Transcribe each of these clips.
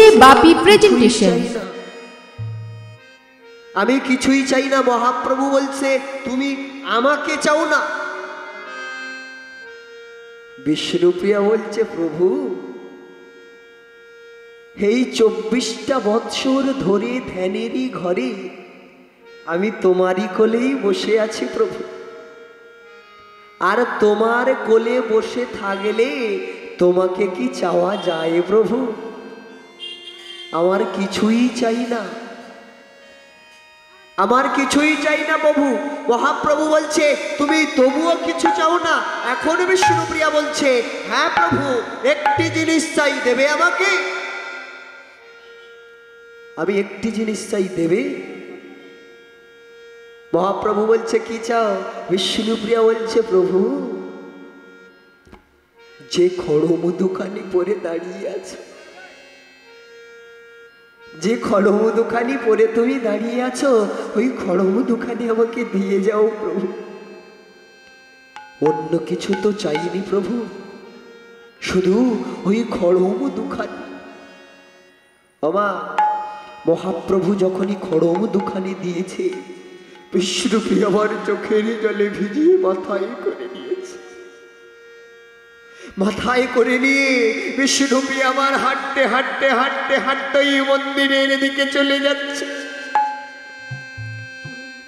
হচ্ছে বাপি প্রেজেন্টেশন। আমি কিছুই চাই না। মহাপ্রভু বলছে তুমি আমাকে চাও না। বিষ্ণুপ্রিয়া বলছে প্রভু এই 24টা বৎসর ধরে ধ্যানেরই ঘরে আমি তোমারই কোলেই বসে আছি প্রভু। আর তোমার কোলে বসে থাকলে তোমাকে কি চাওয়া যায় প্রভু? আমার কিছুই চাই না, আমার কিছুই চাই না প্রভু। মহাপ্রভু বলছে তুমি তবুও কিছু চাও না। এখন বিষ্ণুপ্রিয়া বলছে হ্যাঁ প্রভু, একটি জিনিস চাই, দেবে আমাকে? আমি একটি জিনিস চাই, দেবে? মহাপ্রভু বলছে কি চাও? বিষ্ণুপ্রিয়া বলছে প্রভু যে খড়ম দোকানে পরে দাঁড়িয়ে আছে, যে খড়ম দোকানি পরে তুমি দাঁড়িয়ে আছো, ওই খড়ম দোকানে আমাকে দিয়ে যাও প্রভু। অন্য কিছু তো চাইনি প্রভু, শুধু ওই খড়ম দোকান। বাবা মহাপ্রভু যখনই খড়ম দোকানে দিয়েছে, বিষ্ণুপ্রিয়া আমার চোখের জলে ভিজিয়ে মাথায় করে নিয়েছে। মাথায় করে নিয়ে বিষ্ণুপ্রিয়া আমার হাঁটতে হাঁটতে হাঁটতে হাঁটতে এই মন্দিরের দিকে চলে যাচ্ছে।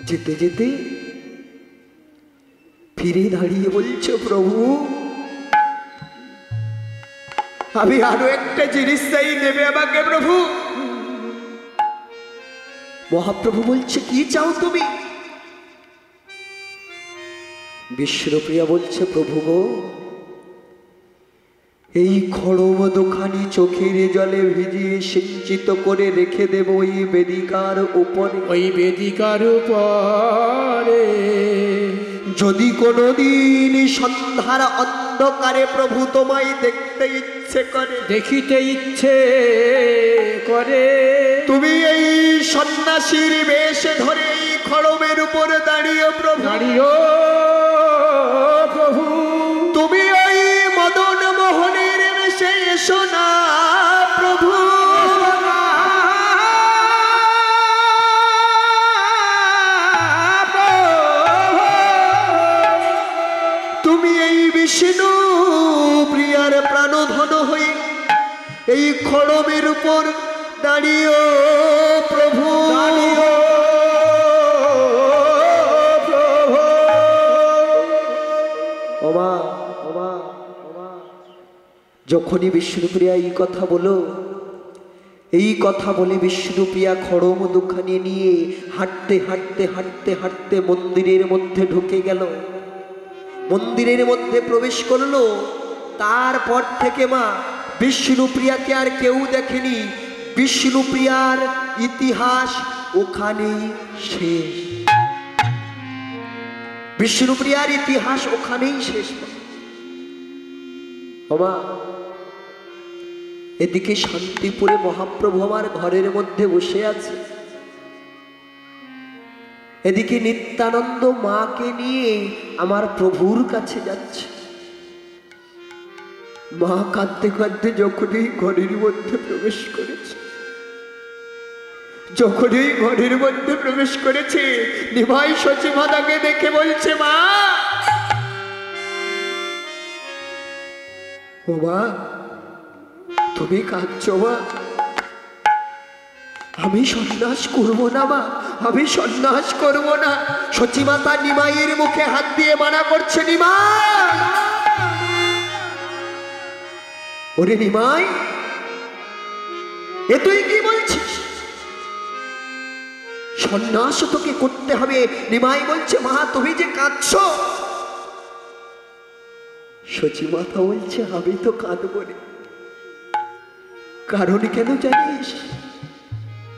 যেতে যেতে ফিরে দাঁড়িয়ে বলছে প্রভু আমি আরো একটা জিনিস চাই, দেবে আমাকে প্রভু? মহাপ্রভু বলছে কি চাও তুমি? বিষ্ণুপ্রিয়া বলছে প্রভু গো, এই খড়ম দোকানি চোখের জলে ভিজিয়ে সিঞ্চিত করে রেখে দেব ওই বেদিকার উপরে। ওই বেদিকার উপরে যদি কোনোদিন সন্ধ্যার অন্ধকারে প্রভু তোমায় দেখতে ইচ্ছে করে, দেখিতে ইচ্ছে করে, তুমি এই সন্ন্যাসীর বেশে ধরে এই খড়মের উপরে দাঁড়িয়ে প্রভু, দাঁড়িয়ে প্রভু তুমি ওই মদন মোহনের বেশে এসো না প্রভু। তুমি এই বিষ্ণু প্রিয়ার প্রাণধন হয়ে এই খড়মের উপর দাঁড়িয়ে প্রভু, দাঁড়িয়ে প্রভু। ওমা ওমা ওমা। যখনই বিষ্ণুপ্রিয়া এই কথা বলো, এই কথা বলে বিষ্ণুপ্রিয়া খড়ম দুখানি নিয়ে হাঁটতে হাঁটতে হাঁটতে হাঁটতে মন্দিরের মধ্যে ঢুকে গেল, মন্দিরের মধ্যে প্রবেশ করলো। তারপর থেকে মা বিষ্ণুপ্রিয়াকে আর কেউ দেখেনি। বিষ্ণুপ্রিয়ার ইতিহাস ওখানেই শেষ, বিষ্ণুপ্রিয়ার ইতিহাস ওখানেই শেষ। বাবা এদিকে শান্তিপুরে মহাপ্রভু আমার ঘরের মধ্যে বসে আছে, এদিকে নিত্যানন্দ মাকে নিয়ে আমার প্রভুর কাছে যাচ্ছে। মা কাঁদতে কাঁদতে যখনই ঘরের মধ্যে প্রবেশ করেছে, যখনই ঘরের মধ্যে প্রবেশ করেছে, নিমাই সচিমাতাকে দেখে বলছে মা, ও মা তুমি কাঁদছো মা? আমি সন্ন্যাস করব না মা, আমি সন্ন্যাস করব না। সচিমাতা নিমাইয়ের মুখে হাত দিয়ে মানা করছে। নিমাই, ওরে নিমাই, এ তুই কি বলছিস? সন্ন্যাস তোকে করতে হবে। নিমাই বলছে মা তুমি যে কাঁদছো। সচিমাতা বলছে আমি তো কাঁদবো না। কারণ কেন জানিস?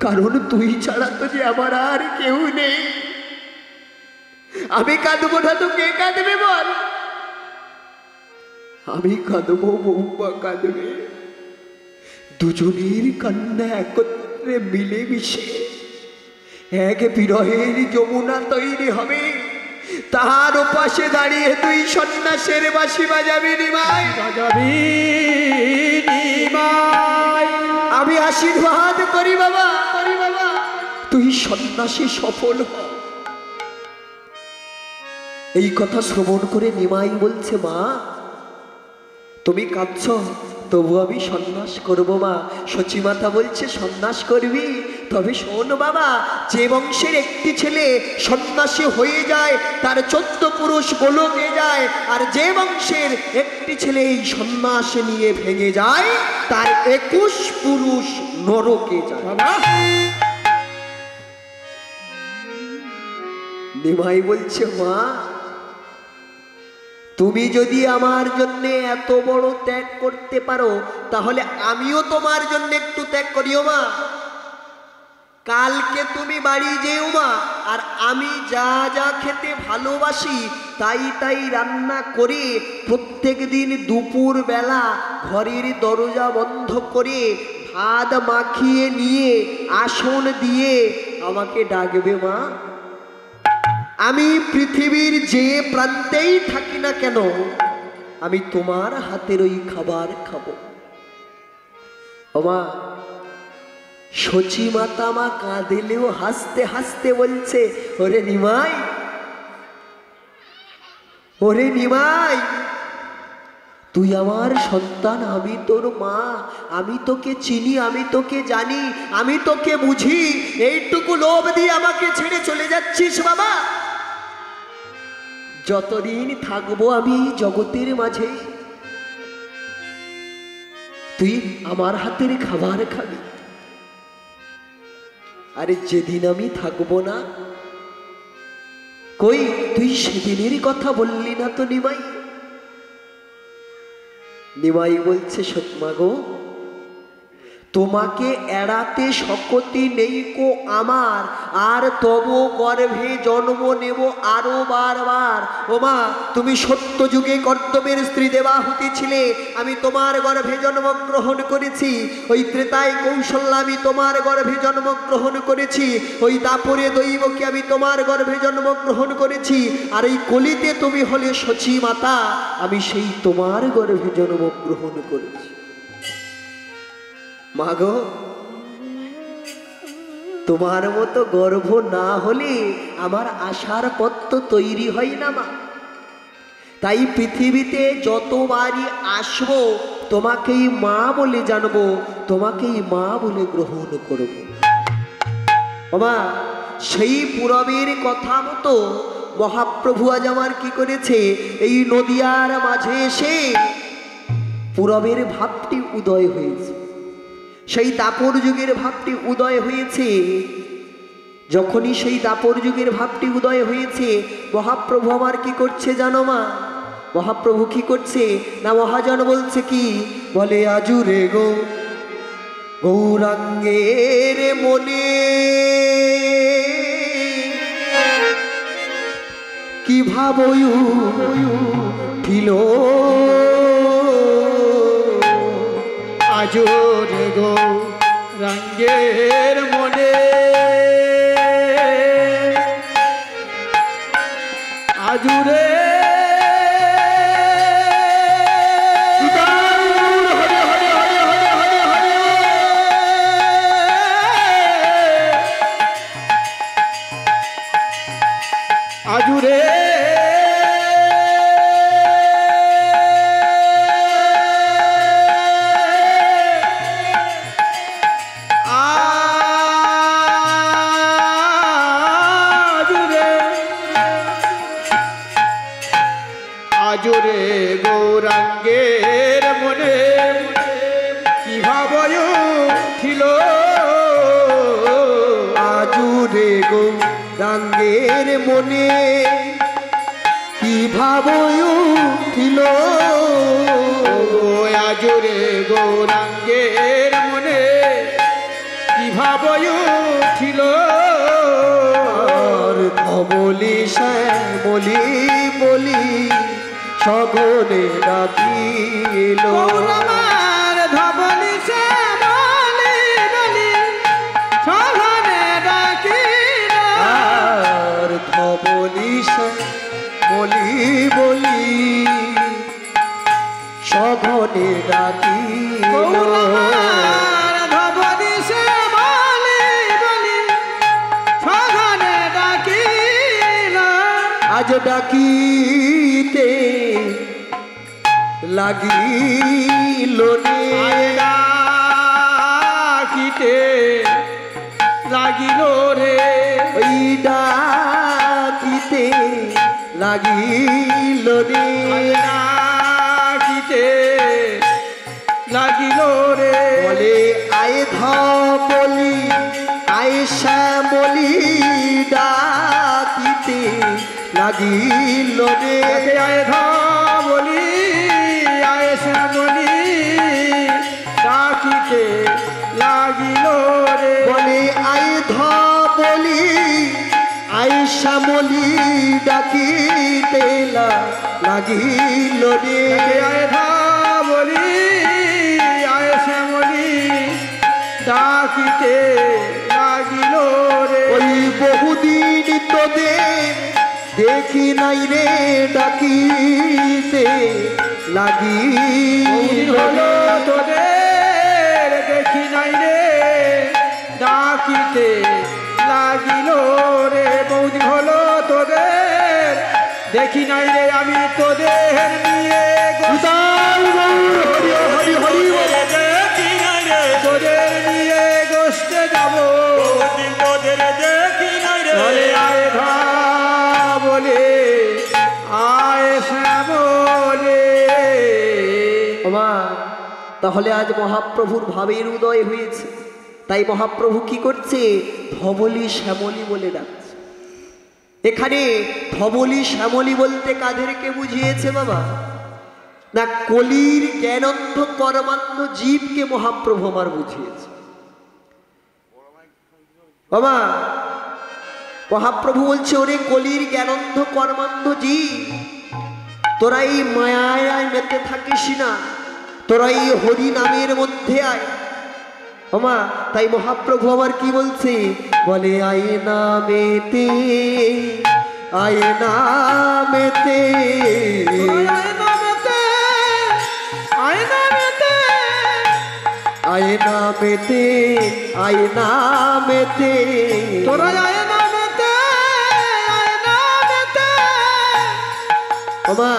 কারণ তুই ছাড়া তো যে আমার আর কেউ নেই। আমি কাঁদবো না তো কে কাঁদবে বল? আমি কাঁদবো, বৌমা কাঁদবে, দুজনের কান্না একত্রে মিলেমিশে এক বিরহের যমুনা তৈরি হবে। তার পাশে দাঁড়িয়ে তুই সন্ন্যাসের বাঁশি বাজাবি নিমাই, বাজাবি নিমাই। আমি আশীর্বাদ করি বাবা, তুই সন্ন্যাসী সফল হ। এই কথা শ্রবণ করে নিমাই বলছে, মা তুমি কাঁদছ, তবু আমি সন্ন্যাস করব মা। সচিমাতা বলছে, সন্ন্যাস করবি? তবে শোন বাবা, যে বংশের একটি ছেলে সন্ন্যাসী হয়ে যায় তার 14 পুরুষ গোলকে যায়, আর যে বংশের একটি ছেলে এই সন্ন্যাস নিয়ে ভেঙে যায় তার 21 পুরুষ নরকে যায়। নিমাই বলছে, মা তুমি যদি আমার জন্য এত বড় ত্যাগ করতে পারো, তাহলে আমিও তোমার জন্য একটু ত্যাগ করিও মা। কালকে তুমি বাড়ি যেও মা, আর আমি যা যা খেতে ভালোবাসি তাই তাই রান্না করে প্রত্যেক দিন দুপুর বেলা ঘরের দরজা বন্ধ করে ভাত মাখিয়ে নিয়ে আসন দিয়ে আমাকে ডাকবে মা। আমি পৃথিবীর যে প্রান্তেই থাকি না কেন, আমি তোমার হাতের ওই খাবার খাবো। মা সচিমাতা মা কাঁদিলেও হাসতে হাসতে বলছে, ওরে নিমাই, ওরে নিমাই, তুই আমার সন্তান, আমি তোর মা, আমি তোকে চিনি, আমি তোকে জানি, আমি তোকে বুঝি। এইটুকু লোভ দিয়ে আমাকে ছেড়ে চলে যাচ্ছিস বাবা? যতদিন থাকবো আমি এই জগতের মাঝে, তুই আমার হাতের খাবার খাবি। আরে যেদিন আমি থাকবো না, কই তুই সেদিনের কথা বললি না তো নিমাই? নিমাই বলছে, সৎমা গো, তোমাকে এড়াতে শক্তি নেই কো আমার, আর তব গর্ভে জন্ম নেব আরো বারবার। ও মা, তুমি সত্য যুগে কর্তব্যের স্ত্রী দেবাহুতি ছিলে, আমি তোমার গর্ভে জন্মগ্রহণ করেছি। ওই ত্রেতায় কৌশল্যা আমি তোমার গর্ভে জন্মগ্রহণ করেছি, ওই দাপরে দৈবকে আমি তোমার গর্ভে জন্মগ্রহণ করেছি, আর এই কলিতে তুমি হলে সচী মাতা, আমি সেই তোমার গর্ভে জন্মগ্রহণ করেছি। মাগো, তোমার মতো গর্ভ না হলে আমার আশার পথ তো তৈরি হয় না মা। তাই পৃথিবীতে যতবারই আসবো তোমাকেই মা বলে জানবো, তোমাকেই মা বলে গ্রহণ করব। বাবা, সেই পুরবের কথা মতো মহাপ্রভু আজ আমার কি করেছে, এই নদিয়ার মাঝে এসে পুরবের ভাবটি উদয় হয়েছে, সেই দাপর যুগের ভাবটি উদয় হয়েছে। যখনই সেই দাপর যুগের ভাবটি উদয় হয়েছে, মহাপ্রভু আমার কি করছে জানো মা? মহাপ্রভু কি করছে না, মহাজন বলছে কি, বলে আজুরে গো গৌরাঙ্গের মনে কি ভাবই উঠিল, আজুরে গৌরাঙ্গের মনে, আজুরে আজুরে আজুরে গৌরাঙ্গের মনে কি ভাবয় ছিল, আজুরে গৌরাঙ্গের মনে কি ভাবই উঠিল, আজুরে গৌরাঙ্গের মনে কি ভাবয় ছিল, আর ধবলি শ্যামলি বলি সগনে ডাকিল, আমার ধবলি শ্যামলি বলি সগনে ডাকিল, আর ধবলি শ্যামলি বলি সগনে ডাকিল, আমার ধবলি আজ ডাকিতে লাগিল রে ডাকিতে লাগিল রে ওই ডাকিতে লাগিল রে ডাকিতে লাগিল রে বলে আয় ধবলি আয় শ্যামলি ডাকিতে লাগিল রে আয় ধবলি আয় শ্যামলি ডাকিতে লাগিল রে বলে আয় ধবলি আয় শ্যামলি ডাকিতে লাগিল রে আয় ধবলি আয় শ্যামলি ডাকিতে লাগিল রে ওই বহুদিন তোদের দেখি নাই রে ডাকিতে লাগিল হলো রে তোদের দেখি নাই রে ডাকিতে লাগিল রে বৌদি হলো তোদের দেখি নাই রে আমি তোদের নিয়ে হরি হরি বলে দেখি নাই রে তোদের নিয়ে গোষ্ঠে যাবো বহুদিন তোদের দেখি নাই রে বলে আয় ধা বলে আয় শ্যামলে ওমা তাহলে আজ মহাপ্রভুর ভাবের উদয় হয়েছে, তাই মহাপ্রভু কি করছে? ধবলি শ্যামলি বলে ডাকছে। এখানে ধবলি শ্যামলি বলতে কাদেরকে বুঝিয়েছে বাবা? না, কলির জ্ঞানন্ধ পরমাত্ম জীবকে মহাপ্রভু আমার বুঝিয়েছে। বাবা মহাপ্রভু বলছে, ওরে কলির জ্ঞানন্ধ কর্মান্ধ জীব, তোরা এই মায়ায় মেতে থাকিস না, তোরা এই হরি নামের মধ্যে আয়। ওমা তাই মহাপ্রভু আবার কি বলছে? বলে আয় নামেতে আয় নামেতে আয় নামেতে আয় নামেতে আয় নামেতে তোরা আয় নামেতে আয় নামেতে ওমা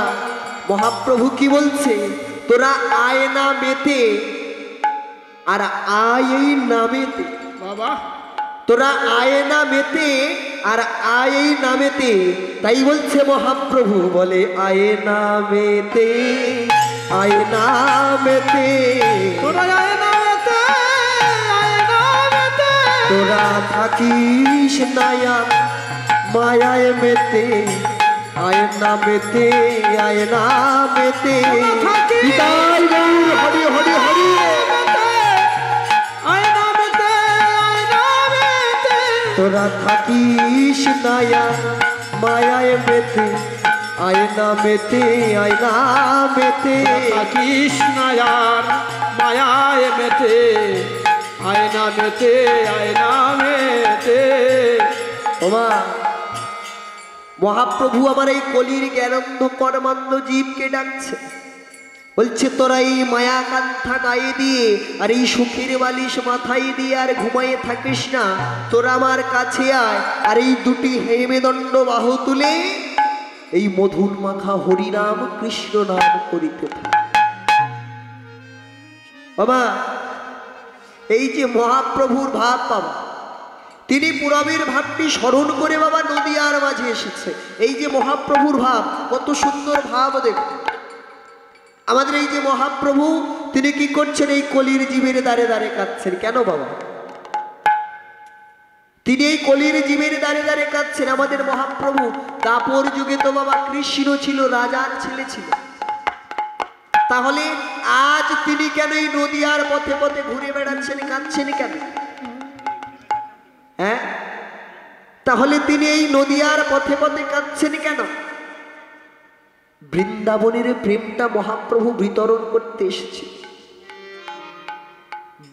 মহাপ্রভু কি বলছে? তোরা আয় নামেতে আর আয় এই নামেতে। বাবা তোরা আয় নামেতে আর আয় এই নামেতে, তাই বলছে মহাপ্রভু, বলে আয় নামেতে আয় নামেতে তোরা আয় নামেতে আয় নামেতে তোরা থাকিস নায়া মায়ায় মেতে আয় নামেতে আয় নামেতে বিদায় গৌর হরি হরি হরি আয় নামেতে আয় নামেতে তোরা থাকিস নায়া মায়ায় মেতে আয় নামেতে আয় নামেতে কৃষ্ণায়ার মায়ায় মেতে আয় নামেতে আয় নামেতে ওমা মহাপ্রভু আমার এই কলির জ্ঞানন্ধ কর্মান্ধ জীবকে ডাকছে, বলছে তোরা এই মায়া কান্থা গায়ে দিয়ে আর এই সুখের বালিশ মাথায় দিয়ে আর ঘুমাইয়ে থাকিস না, তোরা আমার কাছে আয় আর এই দুটি হেমেদণ্ড বাহু তুলে এই মধুর মাখা হরিনাম কৃষ্ণ নাম করিতে থাক। বাবা এই যে মহাপ্রভুর ভাব বাবা, তিনি পুরবের ভাবটি স্মরণ করে বাবা নদিয়ার মাঝে এসেছে। এই যে মহাপ্রভুর ভাব, কত সুন্দর ভাব দেখুন। আমাদের এই যে মহাপ্রভু, তিনি কি করছেন? এই কলির জীবের দ্বারে দ্বারে কাঁদছেন। কেন বাবা? তিনি এই কলির জীবের দ্বারে দ্বারে কাঁদছেন। আমাদের মহাপ্রভু দাপর যুগে তো বাবা কৃষ্ণ ছিল, রাজার ছেলে ছিল, তাহলে আজ তিনি কেন এই নদিয়ার পথে পথে ঘুরে বেড়াচ্ছেন, কাঁদছেন কেন? হ্যাঁ, তাহলে তিনি এই নদিয়ার পথে পথে কাঁদছেন কেন? বৃন্দাবনের প্রেমটা মহাপ্রভু বিতরণ করতে এসেছে।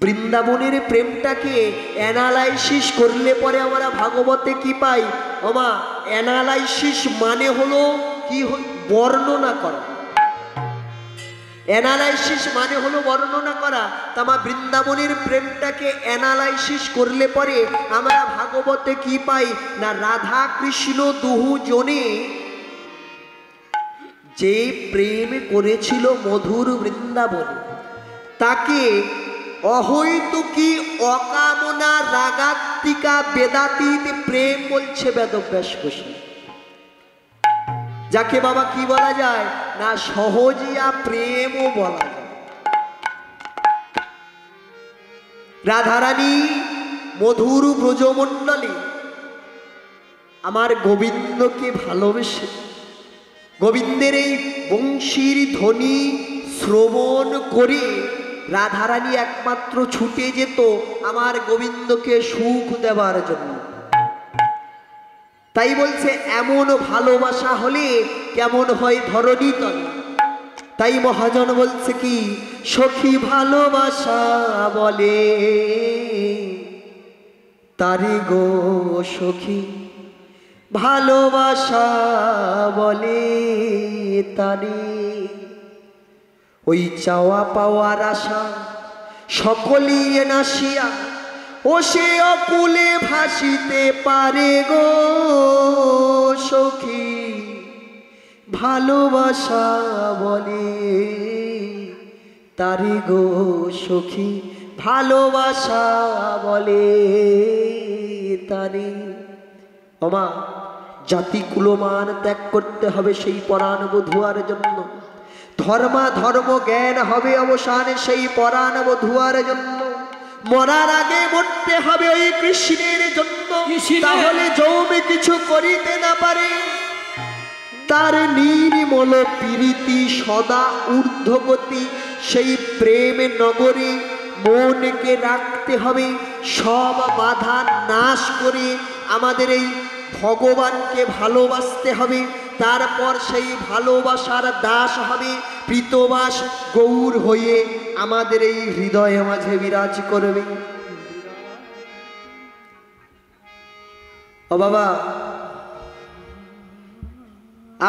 বৃন্দাবনের প্রেমটাকে অ্যানালাইসিস করলে পরে আমরা ভাগবতে কি পাই? ওমা অ্যানালাইসিস মানে হলো কি? বর্ণনা করা। অ্যানালাইসিস মানে হলো বর্ণনা করা। তামা বৃন্দাবনের প্রেমটাকে অ্যানালাইসিস করলে পরে আমরা ভাগবতে কি পাই? না রাধা কৃষ্ণ দুজনে যে প্রেম করেছিল মধুর বৃন্দাবনে তাকে অহৈতুকী অকামনা রাগাত্মিকা বেদাতীত প্রেম বলছে বেদব্যাস গোস্বামী। যাকে বাবা কি বলা যায় না, সহজিয়া প্রেমও বলা যায়। রাধারানী মধুর ব্রজমণ্ডলী আমার গোবিন্দকে ভালোবেসে গোবিন্দের এই বংশীর ধ্বনি শ্রবণ করে রাধারানী একমাত্র ছুটে যেত আমার গোবিন্দকে সুখ দেওয়ার জন্য। তাই বলছে এমন ভালোবাসা হলে কেমন হয় ধরণী তলে। তাই মহাজন বলছে কি, সখী ভালোবাসা বলে তারি গো সখী ভালোবাসা বলে তারি। ওই চাওয়া পাওয়ার আশা সকলই নাসিয়া ও সে অকুলে ভাসিতে পারে গো সখী ভালোবাসা বলে তারি গো সখী ভালোবাসা বলে তারি। ওমা, জাতি কুলমান ত্যাগ করতে হবে সেই পরাণ বধুয়ার জন্য। ধর্মা ধর্ম জ্ঞান হবে অবসানে সেই পরাণ বধুয়ার জন্য। মরার আগে মরতে হবে ওই কৃষ্ণের জন্য। তাহলে জৌমে কিছু করিতে না পারে। তার নির্মল প্রীতি সদা ঊর্ধ্বগতি সেই প্রেম নগরে মনকে রাখতে হবে। সব বাধা নাশ করে আমাদের এই ভগবানকে ভালোবাসতে হবে। তারপর সেই ভালোবাসার দাস হবে প্রীতবাস গৌর হয়ে আমাদের এই হৃদয়ে মাঝে বিরাজ করবে। ও বাবা,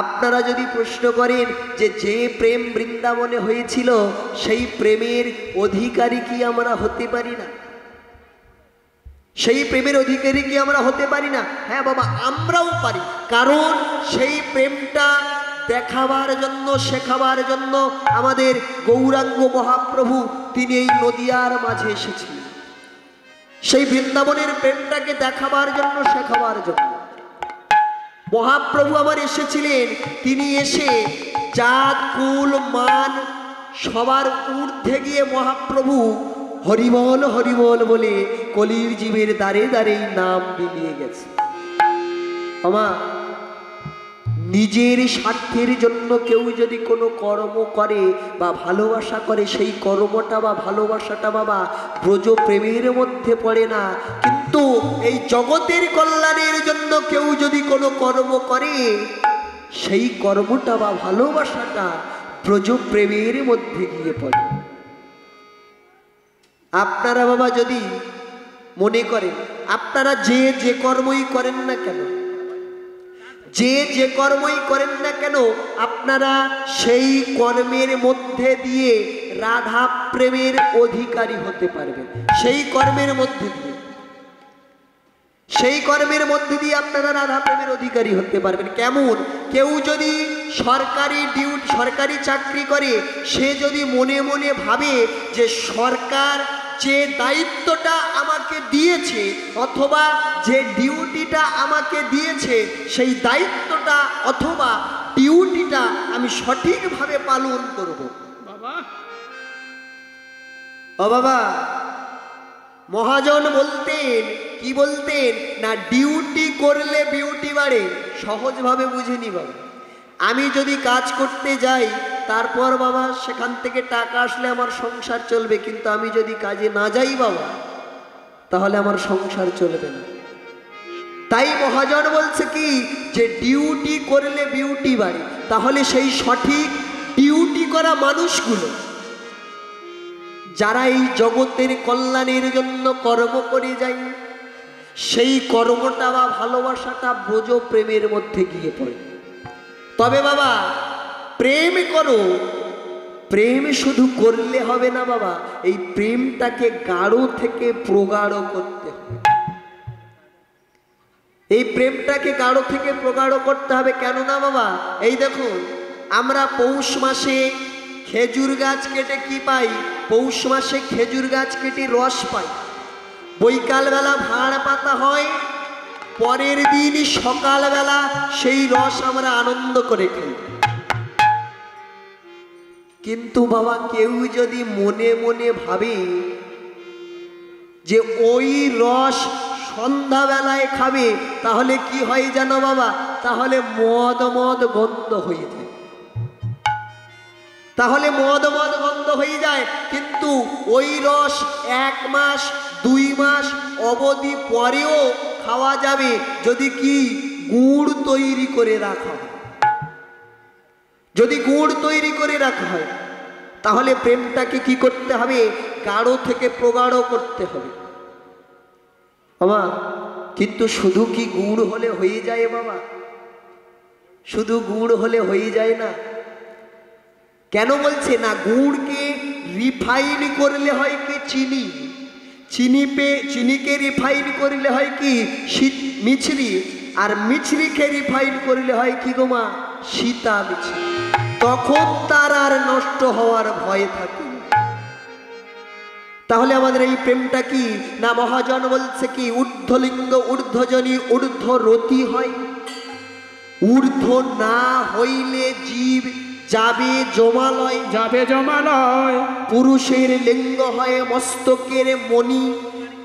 আপনারা যদি প্রশ্ন করেন যে যে প্রেম বৃন্দাবনে হয়েছিল সেই প্রেমের অধিকারী কি আমরা হতে পারি না? সেই প্রেমের অধিকারী কি আমরা হতে পারি না? হ্যাঁ বাবা, আমরাও পারি। কারণ সেই প্রেমটা দেখাবার জন্য শেখাবার জন্য আমাদের গৌরাঙ্গ মহাপ্রভু তিনি এই নদিয়ার মাঝে এসেছিলেন। সেই বৃন্দাবনের প্রেমটাকে দেখাবার জন্য শেখাবার জন্য মহাপ্রভু আবার এসেছিলেন। তিনি এসে জাত কুল মান সবার ঊর্ধ্বে গিয়ে মহাপ্রভু হরিবল হরিবল বলে কলির জীবের দ্বারে দ্বারে নাম বিলিয়ে গেছে। আমা, নিজের স্বার্থের জন্য কেউ যদি কোনো কর্ম করে বা ভালোবাসা করে, সেই কর্মটা বা ভালোবাসাটা বাবা ব্রজ প্রেমের মধ্যে পড়ে না। কিন্তু এই জগতের কল্যাণের জন্য কেউ যদি কোনো কর্ম করে, সেই কর্মটা বা ভালোবাসাটা ব্রজ প্রেমের মধ্যে গিয়ে পড়ে। আপনারা বাবা যদি মনে করেন, আপনারা যে যে কর্মই করেন না কেন, যে যে কর্মই করেন না কেন, আপনারা সেই কর্মের মধ্যে দিয়ে রাধা প্রেমের অধিকারী হতে পারবেন। সেই কর্মের মধ্যে দিয়ে, সেই কর্মের মধ্যে দিয়ে আপনারা রাধা প্রেমের অধিকারী হতে পারবেন। কেমন? কেউ যদি সরকারি চাকরি করে, সে যদি মনে মনে ভাবে যে সরকার যে দায়িত্বটা আমাকে দিয়েছে অথবা যে ডিউটিটা আমাকে দিয়েছে, সেই দায়িত্বটা অথবা ডিউটিটা আমি সঠিকভাবে পালন করব। ও বাবা, মহাজন বলতেন, কি বলতেন না, ডিউটি করলে বিউটি বাড়ে। সহজভাবে বুঝিনি বাবা। আমি যদি কাজ করতে যাই, তারপর বাবা সেখান থেকে টাকা আসলে আমার সংসার চলবে, কিন্তু আমি যদি কাজে না যাই বাবা, তাহলে আমার সংসার চলবে না। তাই মহাজন বলছে কি, যে ডিউটি করলে বিউটি বাড়ে। তাহলে সেই সঠিক ডিউটি করা মানুষগুলো যারা এই জগতের কল্যাণের জন্য কর্ম করে যায়, সেই কর্মটা বা ভালোবাসাটা ব্রজ প্রেমের মধ্যে গিয়ে পড়ে। তবে বাবা প্রেম করো, প্রেম শুধু করলে হবে না বাবা, এই প্রেমটাকে গাঢ় থেকে প্রগাঢ় করতে হবে। এই প্রেমটাকে গাঢ় থেকে প্রগাঢ় করতে হবে। কেননা বাবা, এই দেখুন আমরা পৌষ মাসে খেজুর গাছ কেটে কি পাই? পৌষ মাসে খেজুর গাছ কেটে রস পাই। বৈকালবেলা ভাঁড় পাতা হয়, পরের দিন সকালবেলা সেই রস আমরা আনন্দ করে খাই। কিন্তু বাবা কেউ যদি মনে মনে ভাবে যে ওই রস সন্ধ্যাবেলায় খাবে, তাহলে কি হয় জানো বাবা? তাহলে মদ মদ গন্ধ হয়ে যায়, তাহলে মদ মদ গন্ধ হয়ে যায়। কিন্তু ওই রস 1 মাস 2 মাস অবধি পরেও খাওয়া যাবে, যদি কি গুড় তৈরি করে রাখা হয়। যদি গুড় তৈরি করে রাখা হয়, তাহলে প্রেমটাকে কি করতে হবে? গাঢ় থেকে প্রগাঢ় করতে হবে বাবা। কিন্তু শুধু কি গুড় হলে হয়ে যায় বাবা? শুধু গুড় হলে হয়ে যায় না। কেন বলছে না? গুড়কে রিফাইন করলে হয় কি চিনি, চিনিকে রিফাইন করলে হয় কি মিছরি, আর মিছরিকে রিফাইন করলে হয় কি গো মা? সীতা মিছরি। তখন তার আর নষ্ট হওয়ার ভয় থাকে। তাহলে আমাদের এই প্রেমটা কি না? মহাজন বলছে কি ঊর্ধ্বলিঙ্গ ঊর্ধ্বজনী ঊর্ধ্বরতি হয়। ঊর্ধ্ব না হইলে জীব যাবে জমালয়, যাবে জমালয়। পুরুষের লিঙ্গ হয় মস্তকের মণি,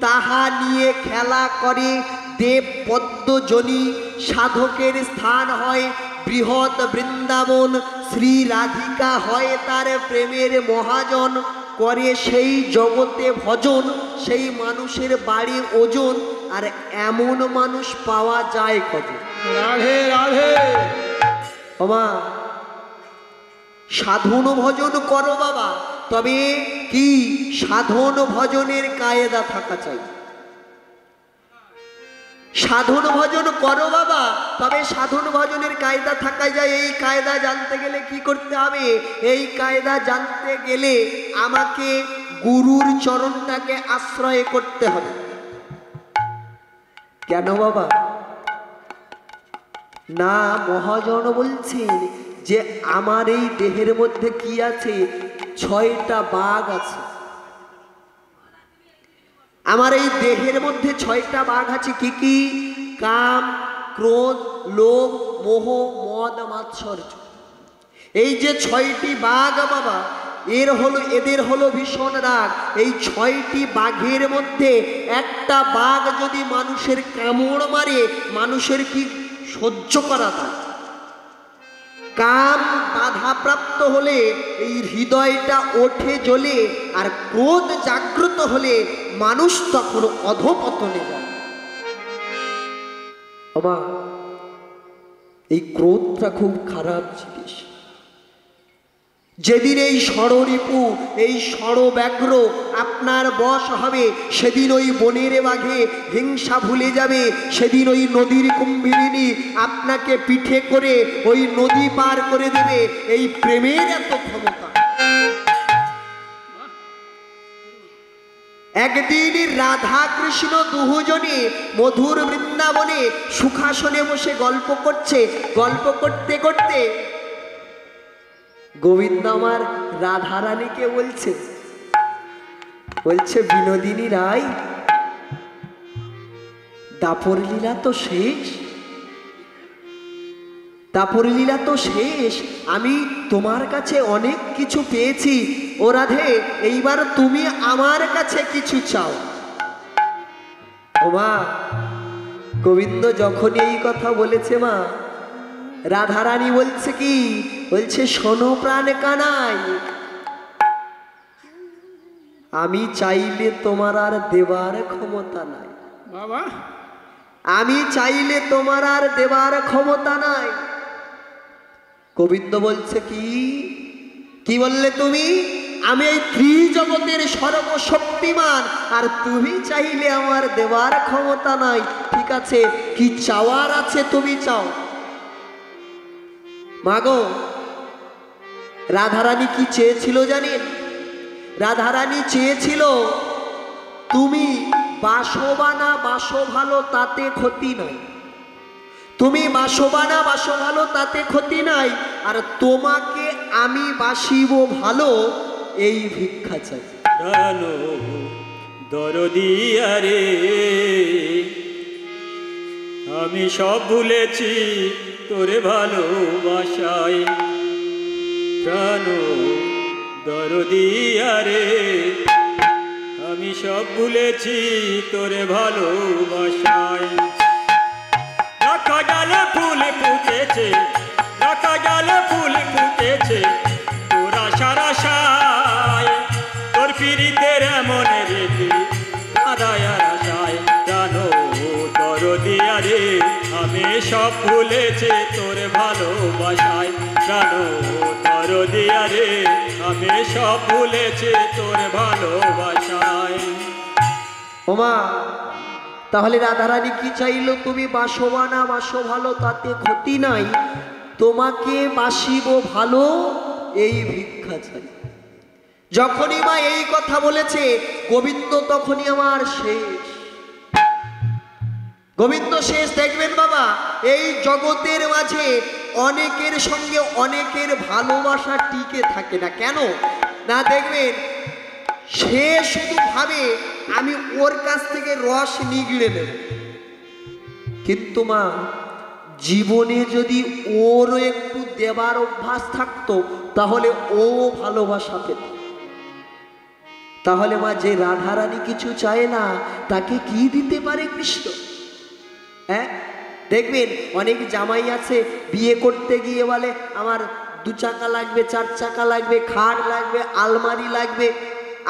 তাহা নিয়ে খেলা করে দেব পদ্মজনী। সাধকের স্থান হয় বৃহৎ বৃন্দাবন, শ্রী রাধিকা হয় তার প্রেমের মহাজন। করে সেই জগতে ভজন, সেই মানুষের বাড়ি ওজন। আর এমন মানুষ পাওয়া যায় কত? রাধে রাধে। বাবা সাধন ভজন করো বাবা, তবে কি সাধন ভজনের কায়দা থাকা চাই। সাধন ভজন করো বাবা, তবে সাধন ভজনের কায়দা থাকা যায়। এই কায়দা জানতে গেলে কি করতে হবে? এই কায়দা জানতে গেলে আমাকে গুরুর চরণটাকে আশ্রয় করতে হবে। কেন বাবা? না, মহাজন বলছেন যে আমার এই দেহের মধ্যে কি আছে? 6টা বাঘ আছে। আমার এই দেহের মধ্যে 6টা বাঘ আছে। কি কি? কাম, ক্রোধ, লোভ, মোহ, মদ, মাৎসর্য। এই যে 6টি বাঘ বাবা, এদের হলো ভীষণ রাগ। এই 6টি বাঘের মধ্যে একটা বাঘ যদি মানুষের কামড় মারে, মানুষের কি সহ্য করা যায়? কাম বাধাপ্রাপ্ত হলে এই হৃদয়টা ওঠে জ্বলে, আর ক্রোধ জাগ্রত হলে মানুষ তখন অধঃপতনে যায়। বাবা এই ক্রোধটা খুব খারাপ জিনিস। যেদিন এই ষড়রিপু, এই ষড়ব্যাঘ্র আপনার বশ হবে, সেদিন ওই বনের বাঘে হিংসা ভুলে যাবে। সেদিন ওই নদীর কুম্ভীরিণী আপনাকে পিঠে করে ওই নদী পার করে দেবে। এই প্রেমের এত ক্ষমতা। একদিন রাধা কৃষ্ণ দুজনে মধুর বৃন্দাবনে সুখাসনে বসে গল্প করছে। গল্প করতে করতে গোবিন্দ আমার রাধারানীকে বলছে বিনোদিনী রায়, দাপর লীলা তো শেষ, দাপর লীলা তো শেষ। আমি তোমার কাছে অনেক কিছু পেয়েছি। ও রাধে, এইবার তুমি আমার কাছে কিছু চাও। ও মা, গোবিন্দ যখন এই কথা বলেছে মা, রাধারানী বলছে কি? বলছে শোনো প্রাণ কানাই, আমি চাইলে তোমার আর দেবার ক্ষমতা নাই। বাবা আমি চাইলে তোমার আর দেবার ক্ষমতা নাই। গোবিন্দ বলছে কি? কি বললে তুমি? আমি এই ত্রিজগতের সর্বশক্তিমান, আর তুমি চাইলে আমার দেবার ক্ষমতা নাই। ঠিক আছে, কি চাওয়ার আছে তুমি চাও। মাগো, রাধারানী কি চেয়েছিল জানেন? রাধারানী চেয়েছিল তুমি বাসো বা না বাসো ভালো তাতে ক্ষতি নাই, তুমি বাসবা না বাসো ভালো তাতে ক্ষতি নাই, আর তোমাকে আমি বাসিব ভালো এই ভিক্ষা চাই। প্রাণ দরদিয়া রে, আমি সব ভুলেছি তোরে ভালোবাসায়। প্রাণ দরদিয়া রে, আমি সব ভুলেছি তোরে ভালোবাসায়। রাখা গেল ফুল ফুটেছে, রাখা গেল ফুল ফুটেছে তোর আশার আশায়। তোর পিরিতের এমন রেখে আদায়ার আশায়। জানো দরদিয়া রে, আমি সব ভুলেছি তোর ভালোবাসায়। জানো দরদিয়া রে, আমি সব ভুলেছি তোর ভালোবাসায়। ওমা, তাহলে রাধারানী কি চাইলো? তুমি বাসবা না বাসো ভালো তাতে ক্ষতি নাই, তোমাকে বাসিব ভালো এই ভিক্ষা চাই। যখনই মা এই কথা বলেছে, গোবিন্দ তখনই আমার শেষ। গোবিন্দ শেষ। দেখবেন বাবা, এই জগতের মাঝে অনেকের সঙ্গে অনেকের ভালোবাসা টিকে থাকে না। কেন না? দেখবেন সে শুধু ভাবে আমি ওর কাছ থেকে রস নিগড়ে নেব, কিন্তু মা জীবনে যদি ওরও একটু দেবার অভ্যাস থাকতো তাহলে ও ভালোবাসা পেত। তাহলে মা, যে রাধারানী কিছু চায় না তাকে কি দিতে পারে কৃষ্ণ? হ্যাঁ, দেখবেন অনেক জামাই আছে বিয়ে করতে গিয়ে বলে আমার 2 চাকা লাগবে, 4 চাকা লাগবে, খাট লাগবে, আলমারি লাগবে।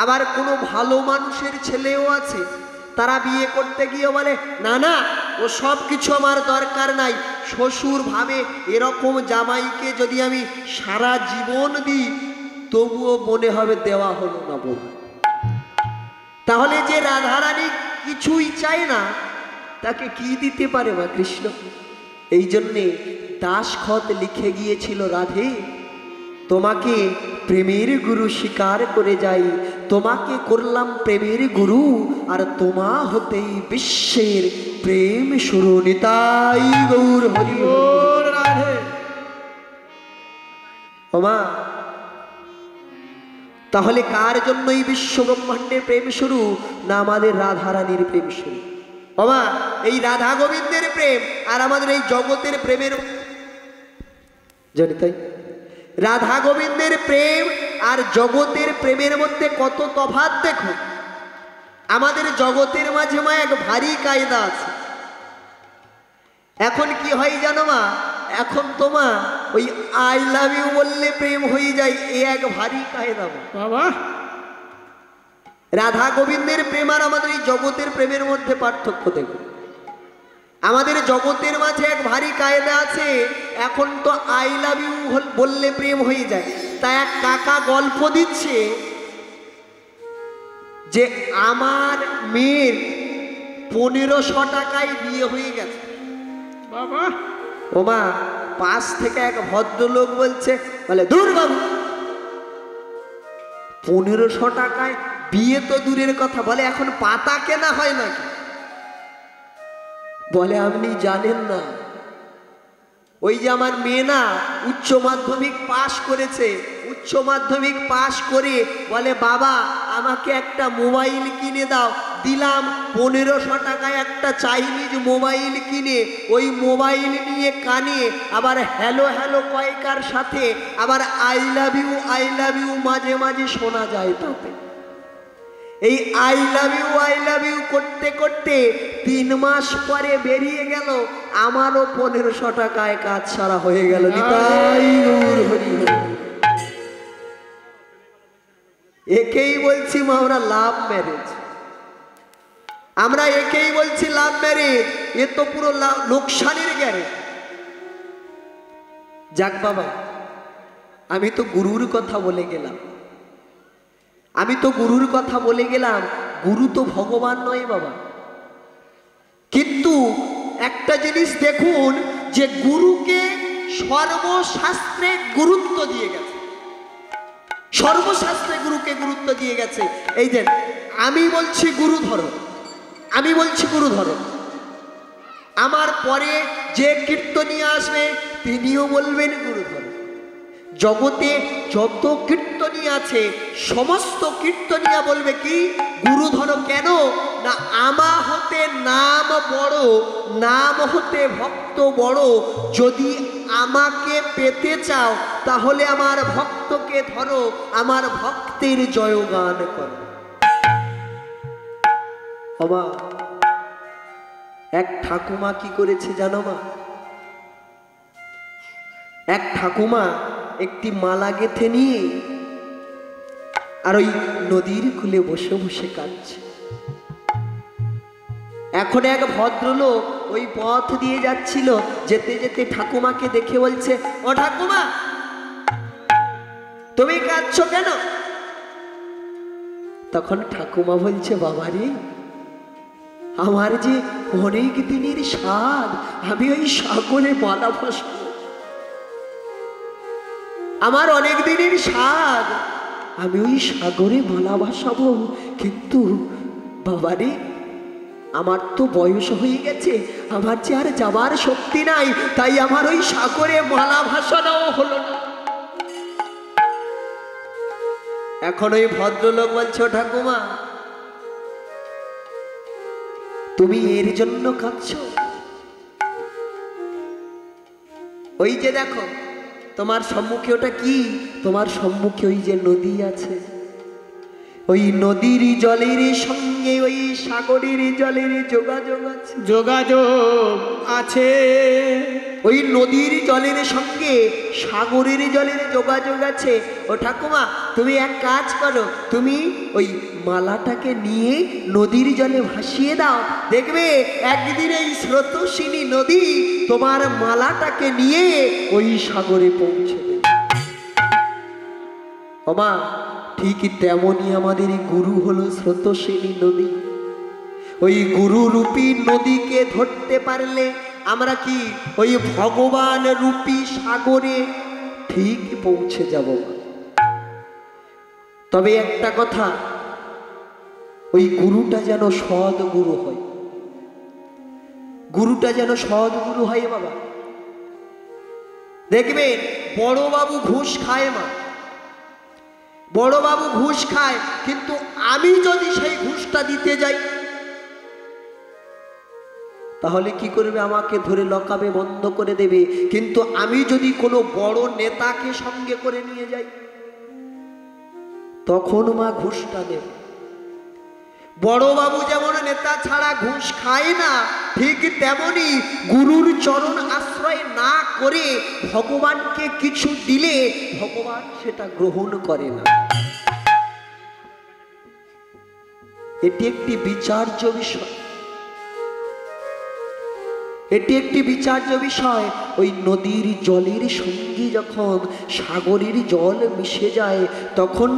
আবার কোনো ভালো মানুষের ছেলেও আছে, তারা বিয়ে করতে গিয়ে বলে না না, ও সব কিছু আমার দরকার নাই। শ্বশুর ভাবে এরকম জামাইকে যদি আমি সারা জীবন দিই তবুও মনে হবে দেওয়া হলো না বউ। তাহলে যে রাধারানী কিছুই চায় না তাকে কি দিতে পারে মা কৃষ্ণ? এই জন্যে দাসখত লিখে গিয়েছিল, রাধে তোমাকে প্রেমের গুরু স্বীকার করে যাই, তোমাকে করলাম প্রেমের গুরু, আর তোমা হতেই বিশ্বের প্রেম শুরু। নিতাই গৌর হরি ওর রাধে। ওমা, তাহলে কার জন্য এই বিশ্ব ব্রহ্মাণ্ডের প্রেম শুরু? না আমাদের রাধারানীর প্রেম শুরু। ওমা, এই রাধা গোবিন্দের প্রেম আর আমাদের এই জগতের প্রেমের জানি তাই রাধা গোবিন্দের প্রেম আর জগতের প্রেমের মধ্যে কত তফাৎ দেখো। আমাদের জগতের মাঝে মা এক ভারী কায়দা আছে। এখন কি হয় জানো মা? এখন তো মা ওই আই লাভ ইউ বললে প্রেম হয়ে যায়, এ এক ভারী কায়দা মা। বাবা, রাধা গোবিন্দের প্রেম আর আমাদের এই জগতের প্রেমের মধ্যে পার্থক্য দেখো। আমাদের জগতের মাঝে এক ভারী কায়দা আছে, এখন তো আই লাভ ইউ বললে প্রেম হয়ে যায়। তা এক কাকা গল্প দিচ্ছে যে আমার মেয়ের 1500 টাকায় বিয়ে হয়ে গেছে। বাবা, ওমা, পাশ থেকে এক ভদ্রলোক বলছে, বলে দূর বাবু, 1500 টাকায় বিয়ে তো দূরের কথা, বলে এখন পাতা কেনা হয় নাকি? বলে আপনি জানেন না, ওই যে আমার মেয়ে না উচ্চ মাধ্যমিক পাশ করেছে, উচ্চ মাধ্যমিক পাশ করে বলে বাবা আমাকে একটা মোবাইল কিনে দাও। দিলাম 1500 টাকায় একটা চাইনিজ মোবাইল কিনে, ওই মোবাইল নিয়ে কানে আবার হ্যালো হ্যালো কয়কার সাথে আবার আই লাভ ইউ মাঝে মাঝে শোনা যায়। তাতে এই আই লাভ ইউ করতে করতে 3 মাস পরে বেরিয়ে গেল, আমারও 1500 টাকায় কাজ সারা হয়ে গেল। নিতাই গৌর হরি হরি। একেই বলছি মা আমরা লাভ ম্যারেজ, আমরা একেই বলছি লাভ ম্যারেজ। এ তো পুরো লোকসানের গ্যারেজ। যাক বাবা, আমি তো গুরুর কথা বলে গেলাম, গুরু তো ভগবান নয় বাবা। কিন্তু একটা জিনিস দেখুন যে গুরুকে সর্বশাস্ত্রে গুরুত্ব দিয়ে গেছে, সর্বশাস্ত্রে গুরুকে গুরুত্ব দিয়ে গেছে। এই যে আমি বলছি গুরু ধরো, আমার পরে যে কীর্তনিয়া আসবে তিনিও বলবেন গুরুধর। জগতে যত কীর্তনিয়া আছে সমস্ত কীর্তনিয়া বলবে কি গুরুধর। কেন না আমা হতে নাম বড়, নাম হতে ভক্ত বড়। যদি আমাকে পেতে চাও তাহলে আমার ভক্তকে ধরো, আমার ভক্তের জয়গান করো। বাবা এক ঠাকুমা কি করেছে জানো মা? এক ঠাকুমা একটি মালা গেঁথে নিয়ে আর ওই নদীর কূলে বসে বসে কাঁদছে। এখন এক ভদ্রলোক ওই পথ দিয়ে যাচ্ছিল, যেতে যেতে ঠাকুমাকে দেখে বলছে, ও ঠাকুমা তুমি কাঁদছো কেন? তখন ঠাকুমা বলছে, বাবারে আমার যে অনেক দিনের স্বাদ, আমি ওই সাগরে মালা ভাসাবো। আমার অনেক দিনের স্বাদ, আমি ওই সাগরে মালা ভাসাবো। কিন্তু বাবারে আমার তো বয়স হয়ে গেছে, আমার যে আর যাবার শক্তি নাই, তাই আমার ওই সাগরে মালা ভাসানোও হলো না। এখন ওই ভদ্রলোক বলছো, ঠাকুমা তুমি এর জন্য কাঁদছো? ওই যে দেখো তোমার সম্মুখে ওটা কি? তোমার সম্মুখে ওই যে নদী আছে, ওই নদীর জলের সঙ্গে ওই সাগরের জলের যোগাযোগ আছে। যোগাযোগ আছে। ওই নদীর জলের সঙ্গে সাগরের জলের যোগাযোগ আছে। ও ঠাকুমা তুমি এক কাজ করো, তুমি ওই মালাটাকে নিয়ে নদীর জলে ভাসিয়ে দাও, দেখবে একদিন এই স্রোতস্বিনী নদী তোমার মালাটাকে নিয়ে ওই সাগরে পৌঁছবে। ওমা ঠিক তেমনই আমাদের গুরু হলো স্রোতস্বিনী নদী। ওই গুরু রূপী নদীকে ধরতে পারলে আমরা কি ওই ভগবান রূপী সাগরে ঠিক পৌঁছে যাব। তবে একটা কথা, ওই গুরুটা যেন সৎ গুরু হয়, গুরুটা যেন সৎ গুরু হয় বাবা। দেখবেন বড় বাবু ঘুষ খায় মা, বড় বাবু ঘুষ খায়, কিন্তু আমি যদি সেই ঘুষটা দিতে যাই তাহলে কি করবে? আমাকে ধরে লকাবে, বন্ধ করে দেবে। কিন্তু আমি যদি কোনো বড় নেতাকে সঙ্গে করে নিয়ে যাই তখন মা ঘুষটা দেবে। বড় বাবু যেমন নেতা ছাড়া ঘুষ খায় না, ঠিক তেমনি গুরুর চরণ আশ্রয় না করে ভগবানকে কিছু দিলে ভগবান সেটা গ্রহণ করে না। এটি একটি বিচার্য বিষয়, এটি একটি বিচার্য বিষয়। ওই নদীর জলের সঙ্গে যখন সাগরের জল মিশে যায় তখন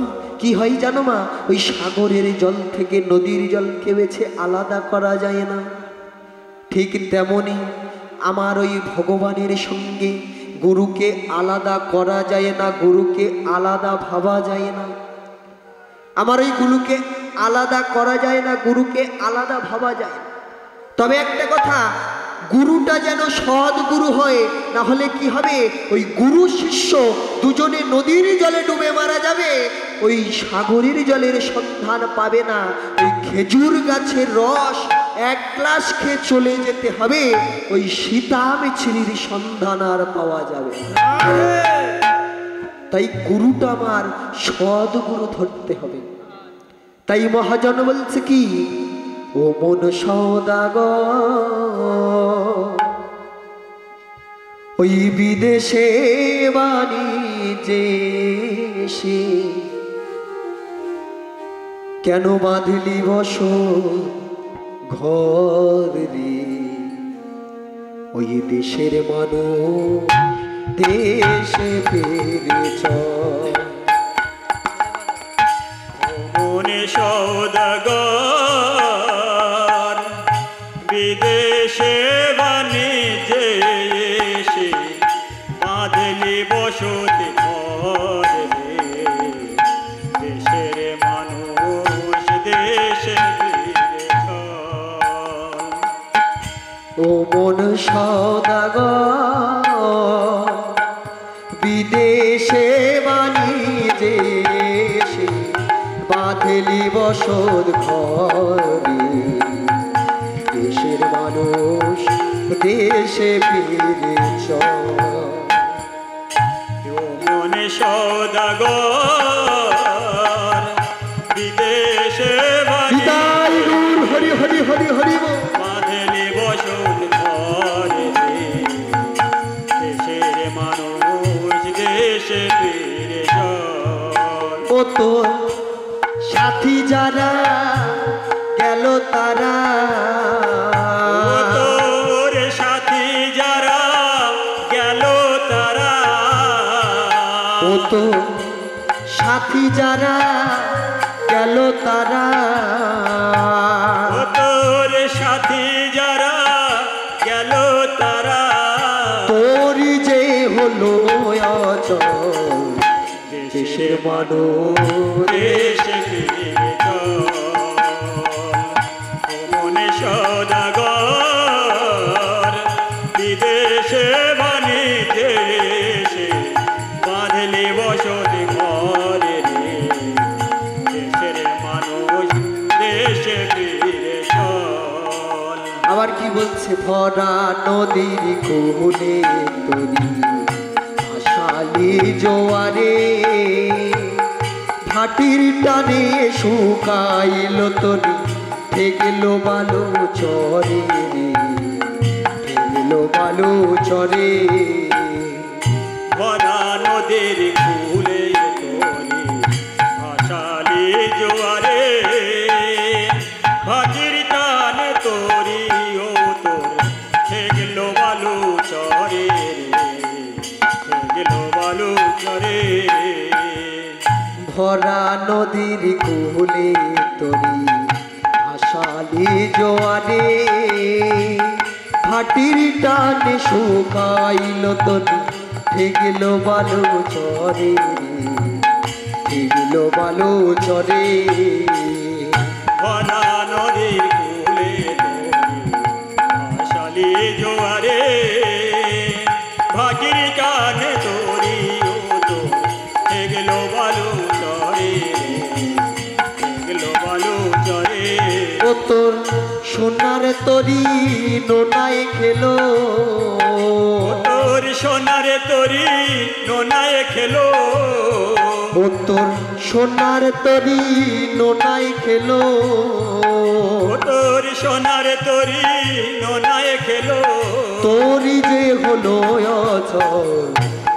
কি হয় জানো মা? ওই সাগরের জল থেকে নদীর জলকে বেছে আলাদা করা যায় না। ঠিক তেমনি আমার ওই ভগবানের সঙ্গে গুরুকে আলাদা করা যায় না, গুরুকে আলাদা ভাবা যায় না। আমার ওই গুরুকে আলাদা করা যায় না, গুরুকে আলাদা ভাবা যায় না। তবে একটা কথা, গুরুটা যেন সৎ গুরু হয়, না হলে কি হবে? ওই গুরু শিষ্য দুজনে নদীর জলে ডুবে মারা যাবে, ওই সাগরের জলের সন্ধান পাবে না। ওই খেজুর গাছের রস এক গ্লাস খেয়ে চলে যেতে হবে, ওই সীতা মিছরির সন্ধান আর পাওয়া যাবে না। তাই গুরুটা আমার সৎ গুরু ধরতে হবে। তাই মহাজন বলছে কি, ও মন সওদাগর ওই বিদেশে বাণিজ্যে এসে কেন বাঁধলি বস ঘর রে? ওই দেশের মানুষ দেশে ফিরে চল। মনে সওদাগর বিদেশে বাণিজ্যে এসে বাঁধলি বসতি ঘর রে, দেশের মানুষ দেশে ফিরে চল। ও মন সদাগর বিদেশে বাণিজ্যে এসে বাঁধলি বসত ঘরে, দেশের মানুষ দেশে ফিরে চল। ও মনে সদাগর বিদেশে বিদায় গুর হরি হরি হরি হরি বল। বাঁধলি বসত ঘরে, দেশের মানুষ দেশে ফিরে চল। ও তোর সাথী যারা গেল তারা, ও তোর সাথী যারা গেল তারা, ও তোর সাথী যারা গেল তারা, ও তোর সাথী যারা গেল তারা, তোরই যে হলো অচল, দেশের মানুষ দেশে ফিরে চল। ও মনে সদাগর বিদেশে বাণিজ্যে এসে বাঁধলি বসত ঘরে রে, দেশের মানুষ দেশে ফিরে চল। আবার কি বলছে, ভরা নদীর কোলে তরি ভাসালি জোয়ারে, ভাটির টানে শুকাইল তরি থেগেল বালু চরে রে, থেগেল বালু চরে। ভরা নদীর কূলে তোরে ভাসালি জোয়ারে, ভাটির টানে তোরি ও তোর থেগেল বালু চরে রে, থেগেল বালু চরে। ভরা নদীর কোলে তরি ভাসালি জোয়ারে, ভাটির টানে শুকাইল তরি থেগেল বালু চরে রে, থেগেল বালু চরে। ভরা নদীর কূলে তোরে ভাসালি জোয়ারে, ভাটির টানে তোরি ও তোর থেগেল বালু চরে রে, থেগেল বালু চরে। ও তোর সোনার তরি নোনায় খেলো, ও তোর সোনার তরি নোনায় খেলো, ও তোর সোনার তরি নোনায় খেলো, ও তোর সোনার তরি নোনায় খেলো, তোরই যে হলো অচল,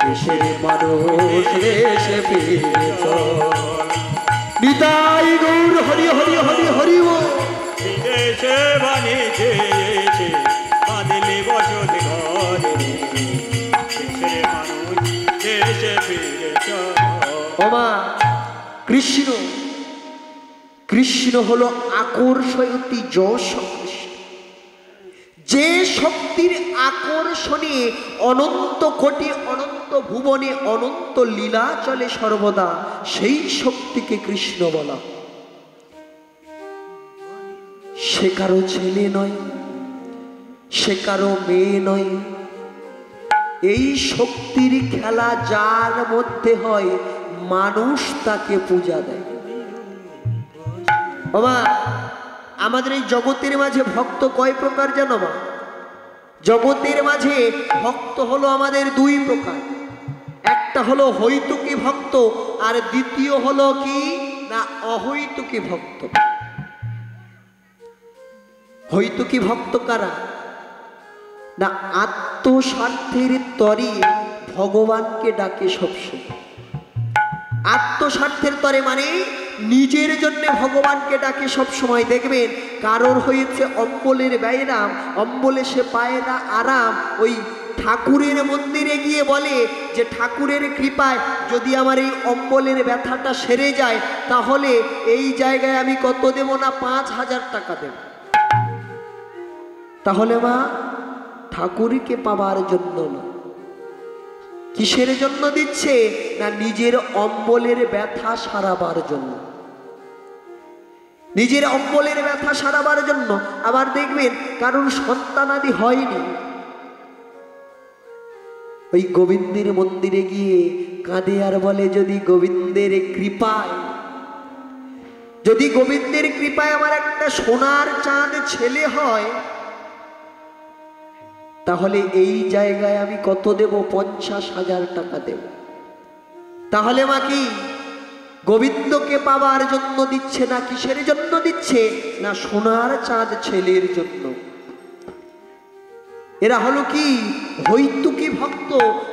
দেশের মানুষ দেশে ফিরে চল। বিদায় গৌর হরি হরি হরি হরি বল। বিদেশে বাণিজ্যে এসে বাঁধলি বসত ঘরে রে, দেশের মানুষ দেশে ফিরে চল। ওমা কৃষ্ণ, কৃষ্ণ হলো আকর্ষয়তী যশ কৃষ্ণ, যে শক্তির আকর্ষণে অনন্ত কোটি অনন্ত ভুবনে অনন্ত লীলা চলে সর্বদা, সেই শক্তিকে কৃষ্ণ বলা। সে কারো ছেলে নয়, সে কারো মেয়ে নয়, এই শক্তির খেলা যার মধ্যে হয় মানুষ তাকে পূজা দেয়। বাবা আমাদের এই জগতের মাঝে ভক্ত কয় প্রকার জানো মা? জগতের মাঝে ভক্ত হলো আমাদের দুই প্রকার, একটা হলো হৈতুকী ভক্ত আর দ্বিতীয় হলো কি না অহৈতুকী ভক্ত। হৈতুকী ভক্ত কারা না আত্মস্বার্থের তরে ভগবানকে ডাকে সবসময়। আত্মস্বার্থের তরে মানে নিজের জন্য ভগবানকে ডাকে সব সময়। দেখবেন কারোর হয়েছে অম্বলের ব্যায়াম, অম্বলে সে পায় না আরাম, ওই ঠাকুরের মন্দিরে গিয়ে বলে যে ঠাকুরের কৃপায় যদি আমার এই অম্বলের ব্যথাটা সেরে যায় তাহলে এই জায়গায় আমি কত দেব না 5,000 টাকা দেব। তাহলে মা ঠাকুরকে পাবার জন্য না, কিসের জন্য দিচ্ছে না নিজের অম্বলের ব্যথা সারাবার জন্য। নিজের অম্বলের ব্যথা সারাবার জন্য। আবার দেখবেন কারণ সন্তানাদি হয়নি, ওই গোবিন্দের মন্দিরে গিয়ে কাঁদে আর বলে, যদি গোবিন্দের কৃপায়, যদি গোবিন্দের কৃপায় আমার একটা সোনার চাঁদ ছেলে হয়, তাহলে এই জায়গায় আমি কত দেব? 50,000 টাকা দেব। তাহলে মা কি গোবিন্দকে পাওয়ার জন্য দিচ্ছে না কিসের জন্য দিচ্ছে? না সোনার চাঁদ ছেলের জন্য। এরা হলো কি হৈতুকী ভক্ত,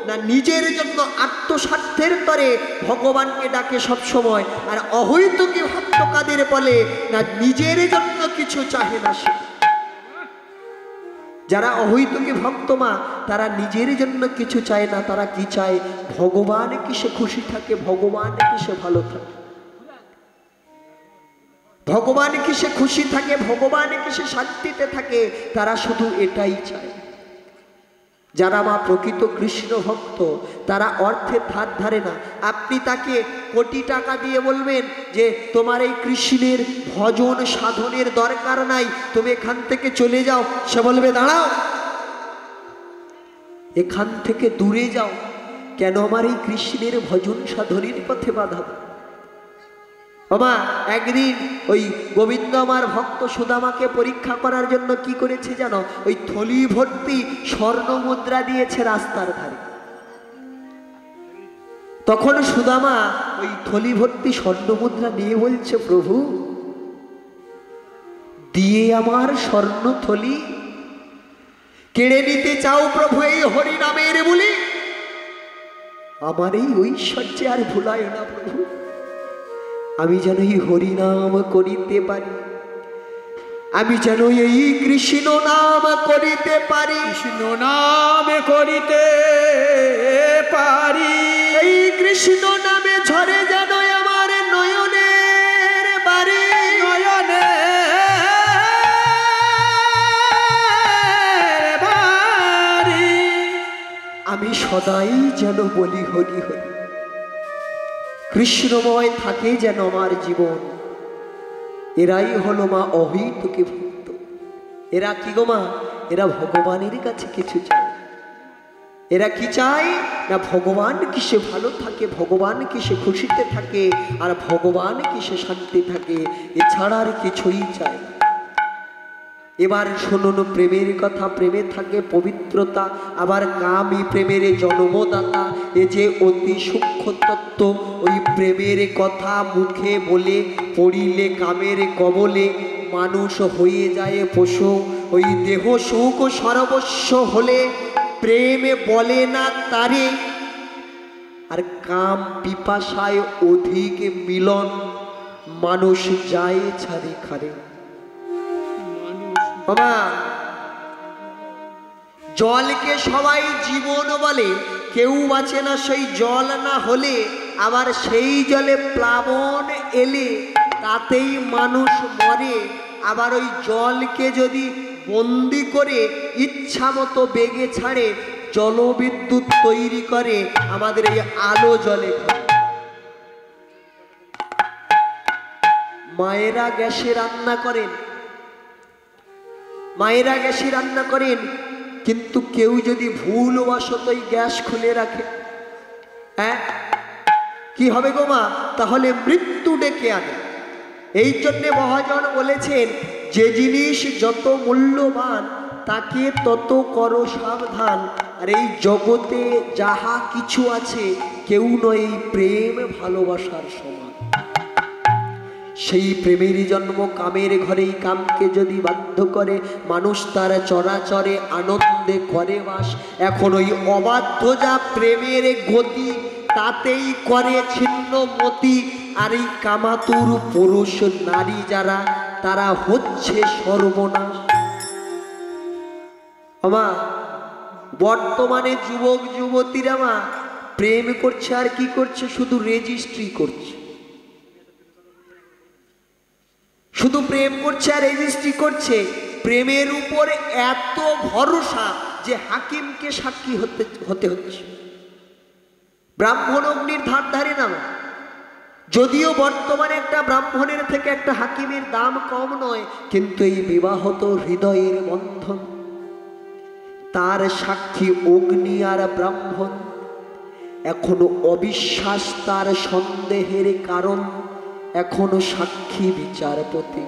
না নিজের জন্য আত্মস্বার্থের তরে ভগবানকে ডাকে সব সময়। আর অহৈতুকী ভক্ত কাদের বলে? না নিজের জন্য কিছু চাহে না সে। যারা অহৈতুকী ভক্ত মা, তারা নিজের জন্য কিছু চায় না, তারা কি চায়? ভগবান কি সে খুশি থাকে, ভগবান কি সে ভালো থাকে, ভগবান কি সে খুশি থাকে, ভগবান কি সে শান্তিতে থাকে, তারা শুধু এটাই চায়। যারা মা প্রকৃত কৃষ্ণ ভক্ত, তারা অর্থের ধার ধারে না। আপনি তাকে কোটি টাকা দিয়ে বলবেন যে তোমার এই কৃষ্ণের ভজন সাধনের দরকার নাই, তুমি এখান থেকে চলে যাও, সে বলবে দাঁড়াও, এখান থেকে দূরে যাও, কেন আমার এই কৃষ্ণের ভজন সাধনের পথে বাধা? বাবা একদিন ওই গোবিন্দ আমার ভক্ত সুদামাকে পরীক্ষা করার জন্য কি করেছে জানো? ওই থলি ভর্তি স্বর্ণ মুদ্রা দিয়েছে রাস্তার ধারে। তখন সুদামা ওই থলি ভর্তি স্বর্ণ মুদ্রা নিয়ে বলছে, প্রভু দিয়ে আমার স্বর্ণ থলি কেড়ে নিতে চাও প্রভু এই হরিনামের বলি? আমার এই ঐশ্বর্যে আর ভুলায় না প্রভু, আমি যেন এই হরিনাম করিতে পারি, আমি যেন এই কৃষ্ণ নাম করিতে পারি, কৃষ্ণ নাম করিতে পারি। এই কৃষ্ণ নামে ঝরে যেন আমার নয়নের বাড়ি, নয়নের বাড়ি। আমি সদাই যেন বলি হরি হরি, কৃষ্ণময় থাকে যেন আমার জীবন। এরাই হলো মা অহৈতুকী ভক্ত। এরা কি গো মা? এরা ভগবানের কাছে কিছু চায়। এরা কি চায়? না ভগবান কি সে ভালো থাকে, ভগবান কি সে খুশিতে থাকে, আর ভগবান কি সে শান্তি থাকে, এছাড়া আর কিছুই চায় না। এবার শুনুন প্রেমের কথা। প্রেমে থাকে পবিত্রতা, আবার কামই প্রেমের জন্মদাতা। এ যে অতি সূক্ষ্ম তত্ত্ব, ওই প্রেমের কথা মুখে বলে পড়িলে কামের কবলে মানুষ হয়ে যায় পশু। ওই দেহ সুখ সর্বস্ব হলে প্রেমে বলে না তারে, আর কাম পিপাসায় অধিক মিলন মানুষ যায় ছাড়ে খারে। বাবা জলকে সবাই জীবন বলে, কেউ বাঁচে না সেই জল না হলে। আবার সেই জলে প্লাবন এলে তাতেই মানুষ মরে। আবার ওই জলকে যদি বন্দি করে ইচ্ছা মতো বেগে ছাড়ে, জলবিদ্যুৎ তৈরি করে আমাদের এই আলো জলে। মায়েরা গ্যাসে রান্না করেন, মায়েরা গ্যাসে রান্না করেন, কিন্তু কেউ যদি ভুলবশতই গ্যাস খুলে রাখে, হ্যাঁ কি হবে গো মা? তাহলে মৃত্যু ডেকে আনে। এই জন্যে মহাজন বলেছেন, যে জিনিস যত মূল্যবান তাকে তত করো সাবধান। আর এই জগতে যাহা কিছু আছে কেউ নয় এই প্রেম ভালোবাসার সমান। সেই প্রেমের জন্ম কামের ঘরেই, কামকে যদি বাধ্য করে মানুষ তার চরাচরে আনন্দে করে বাস। এখন ওই অবাধ্য যা প্রেমের গতি, তাতেই করে ছিন্ন মতি। আর এই কামাতুর পুরুষ নারী যারা, তারা হচ্ছে সর্বনাশ। আমা বর্তমানে যুবক যুবতীরা মা প্রেম করছে, আর কি করছে? শুধু রেজিস্ট্রি করছে, শুধু প্রেম করছে আর রেজিস্ট্রি করছে। প্রেমের উপরে এত ভরসা যে হাকিমকে সাক্ষী হতে হচ্ছে। ব্রাহ্মণ অগ্নির ধার ধারে না, যদিও বর্তমানে একটা ব্রাহ্মণের থেকে একটা হাকিমের দাম কম নয়, কিন্তু এই বিবাহ তো হৃদয়ের বন্ধন। তার সাক্ষী অগ্নি আর ব্রাহ্মণ। এখনো অবিশ্বাস তার সন্দেহের কারণ, এখনো সাক্ষী বিচারপতি।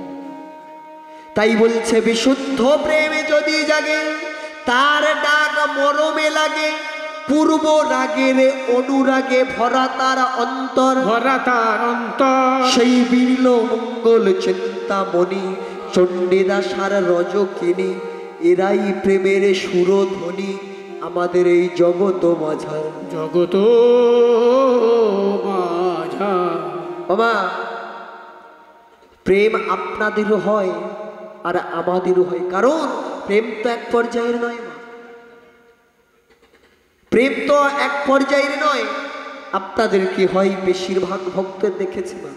তাই বলছে বিশুদ্ধ প্রেমে যদি জাগে, তার ডাক মরমে লাগে। পূর্ব রাগের অনুরাগে ভরা তার অন্তর, ভরা তার অন্তর। সেই বিরল মঙ্গল চিন্তামণি চণ্ডীদাসার রজকিনী, এরাই প্রেমের সুরধ্বনি আমাদের এই জগত মাঝার। জগত মাঝা। বাবা, প্রেম আপনাদেরও হয় আর আমাদেরও হয়, কারণ প্রেম তো এক পর্যায়ের নয় মা। প্রেম তো এক পর্যায়ের নয়। আপনাদের কি হয়, বেশিরভাগ ভক্তের দেখেছি মা,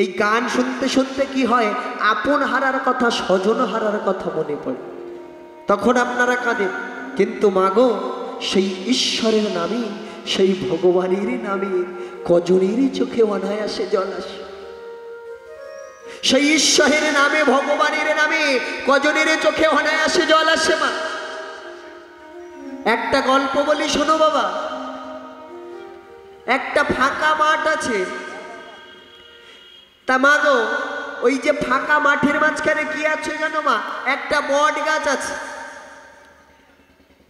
এই গান শুনতে শুনতে কি হয়, আপন হারার কথা, স্বজন হারার কথা মনে পড়ে, তখন আপনারা কাঁদেন। কিন্তু মাগো, সেই ঈশ্বরের নামে, সেই ভগবানের নামে কজনের চোখে অনায়াসে জল আসে। সেই ঈশ্বরের নামে, ভগবানের নামে কজনের চোখে অনায়াসে জল আসে মা। একটা গল্প বলি শোনো বাবা। একটা ফাঁকা মাঠ আছে, তা মা গো, ওই যে ফাঁকা মাঠের মাঝখানে কি আছে জানো মা? একটা বট গাছ আছে।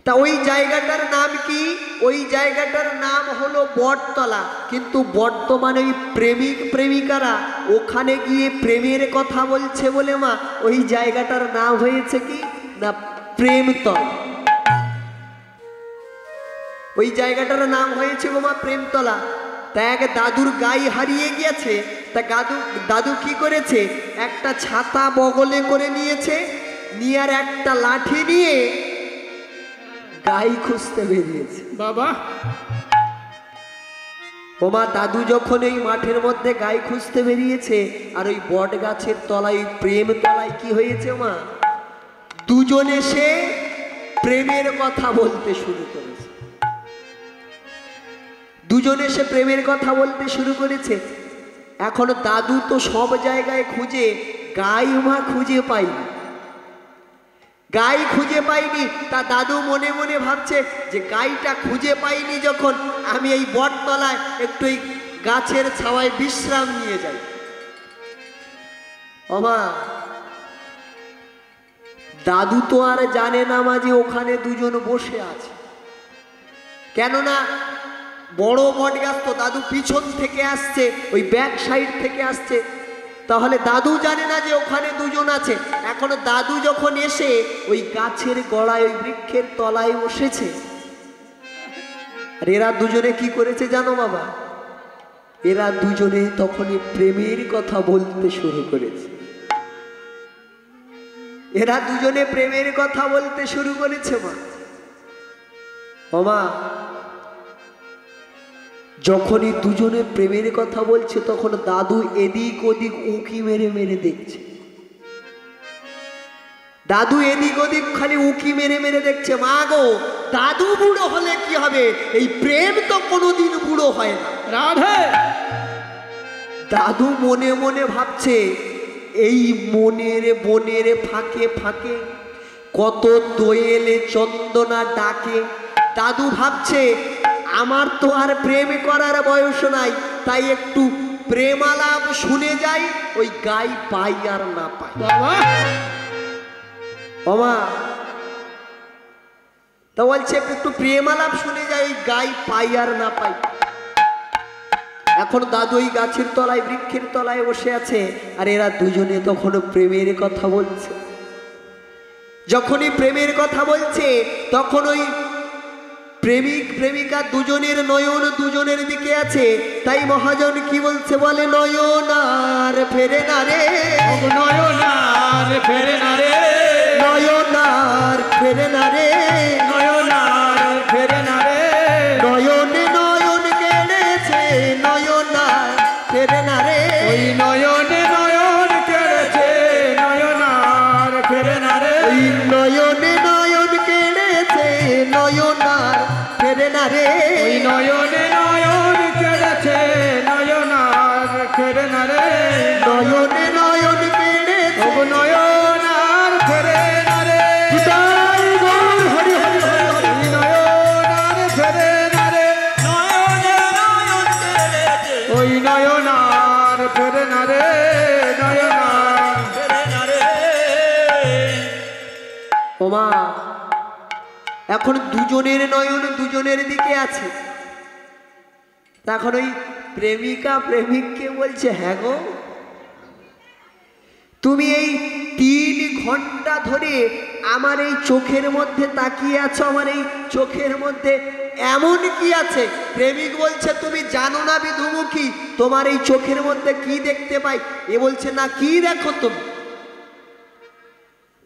তা ওই জায়গাটার নাম কি? ওই জায়গাটার নাম হলো বটতলা। কিন্তু বর্তমানে ওই প্রেমিক প্রেমিকারা ওখানে গিয়ে প্রেমের কথা বলছে বলে মা, ওই জায়গাটার নাম হয়েছে কি না, প্রেমতলা। ওই জায়গাটার নাম হয়েছে গো মা প্রেমতলা। তা এক দাদুর গাই হারিয়ে গিয়েছে। তা দাদু কি করেছে, একটা ছাতা বগলে করে নিয়েছে, নিয়ে আর একটা লাঠি নিয়ে গাই খুঁজতে বেরিয়েছে। বাবা, ওমা, দাদু যখন এই মাঠের মধ্যে গাই খুঁজতে বেরিয়েছে, আর ওই বট গাছের তলায়, ওই প্রেম তলায় কি হয়েছে মা, দুজন এসে প্রেমের কথা বলতে শুরু করেছে। দুজন এসে প্রেমের কথা বলতে শুরু করেছে। এখন দাদু তো সব জায়গায় খুঁজে, গাই মা খুঁজে পাইনি, গাই খুঁজে পাইনি। তা দাদু মনে মনে ভাবছে যে গাইটা খুঁজে পাইনি যখন, আমি এই বটতলায় একটু এই গাছের ছাওয়ায় বিশ্রাম নিয়ে যাই। ওমা, দাদু তো আর জানে না মা যে ওখানে দুজন বসে আছে। কেননা বড় বট গাছ তো, দাদু পিছন থেকে আসছে, ওই ব্যাক সাইড থেকে আসছে, তাহলে দাদু জানে না যে ওখানে দুজন আছে। এখন দাদু যখন এসে ওই গাছের গোড়ায়, ওই বৃক্ষের তলায় বসেছে, আর এরা দুজনে কি করেছে জানো বাবা? এরা দুজনে তখনই প্রেমের কথা বলতে শুরু করেছে। এরা দুজনে প্রেমের কথা বলতে শুরু করেছে মা। ওমা, যখনই দুজনে প্রেমের কথা বলছে, তখন দাদু এদিক ওদিক উঁকি মেরে মেরে দেখছে। দাদু এদিক ওদিক খালি উঁকি মেরে মেরে দেখছে। মা গো, দাদু বুড়ো হলে কি হবে, এই প্রেম তো কোনোদিন বুড়ো হয় না। রাধে। দাদু মনে মনে ভাবছে, এই মনের বনের ফাঁকে ফাঁকে কত দোয়েলে চন্দনা ডাকে। দাদু ভাবছে, আমার তো আর প্রেম করার বয়স নাই, তাই একটু প্রেমালাপ শুনে যাই, ওই গাই পাই আর না পাই। বাবা, বাবা, তা বলছে একটু প্রেমালাপ শুনে যাই, ওই গাই পাই আর না পাই। এখন দাদু ওই গাছের তলায়, বৃক্ষের তলায় বসে আছে, আর এরা দুজনে তখন প্রেমের কথা বলছে। যখনই প্রেমের কথা বলছে, তখন ওই প্রেমিক প্রেমিকা দুজনের নয়ন দুজনের দিকে আছে। তাই মহাজন কি বলছে, বলে নয়ন আর ফেরে না রে, নয়ন আর ফেরে না রে, নয়ন আর ফেরে না রে, নয়ন আর ফেরে না রে, নয়নে নয়ন কেড়েছে, নয়ন আর ফেরে না রে, ওই নয়নে নয়ন কেড়েছে, নয়ন আর ফেরে না রে, ওই নয়নে নয়ন কেড়েছে, নয়ন আর ফেরে না রে, ওই নয়নে নয়ন কেড়েছে, নয়ন আর ফেরে ওমা এখন দুজনের নয়ন দুজনের দিকে আছে। তখন ওই প্রেমিকা প্রেমিককে বলছে, হ্যাঁ গো, তুমি এই 3 ঘন্টা ধরে আমার এই চোখের মধ্যে তাকিয়ে আছো, আমার এই চোখের মধ্যে এমন কি আছে? প্রেমিক বলছে, তুমি জানো না বিধুমুখী, তোমার এই চোখের মধ্যে কি দেখতে পাই? এ বলছে, না, কি দেখো তুমি?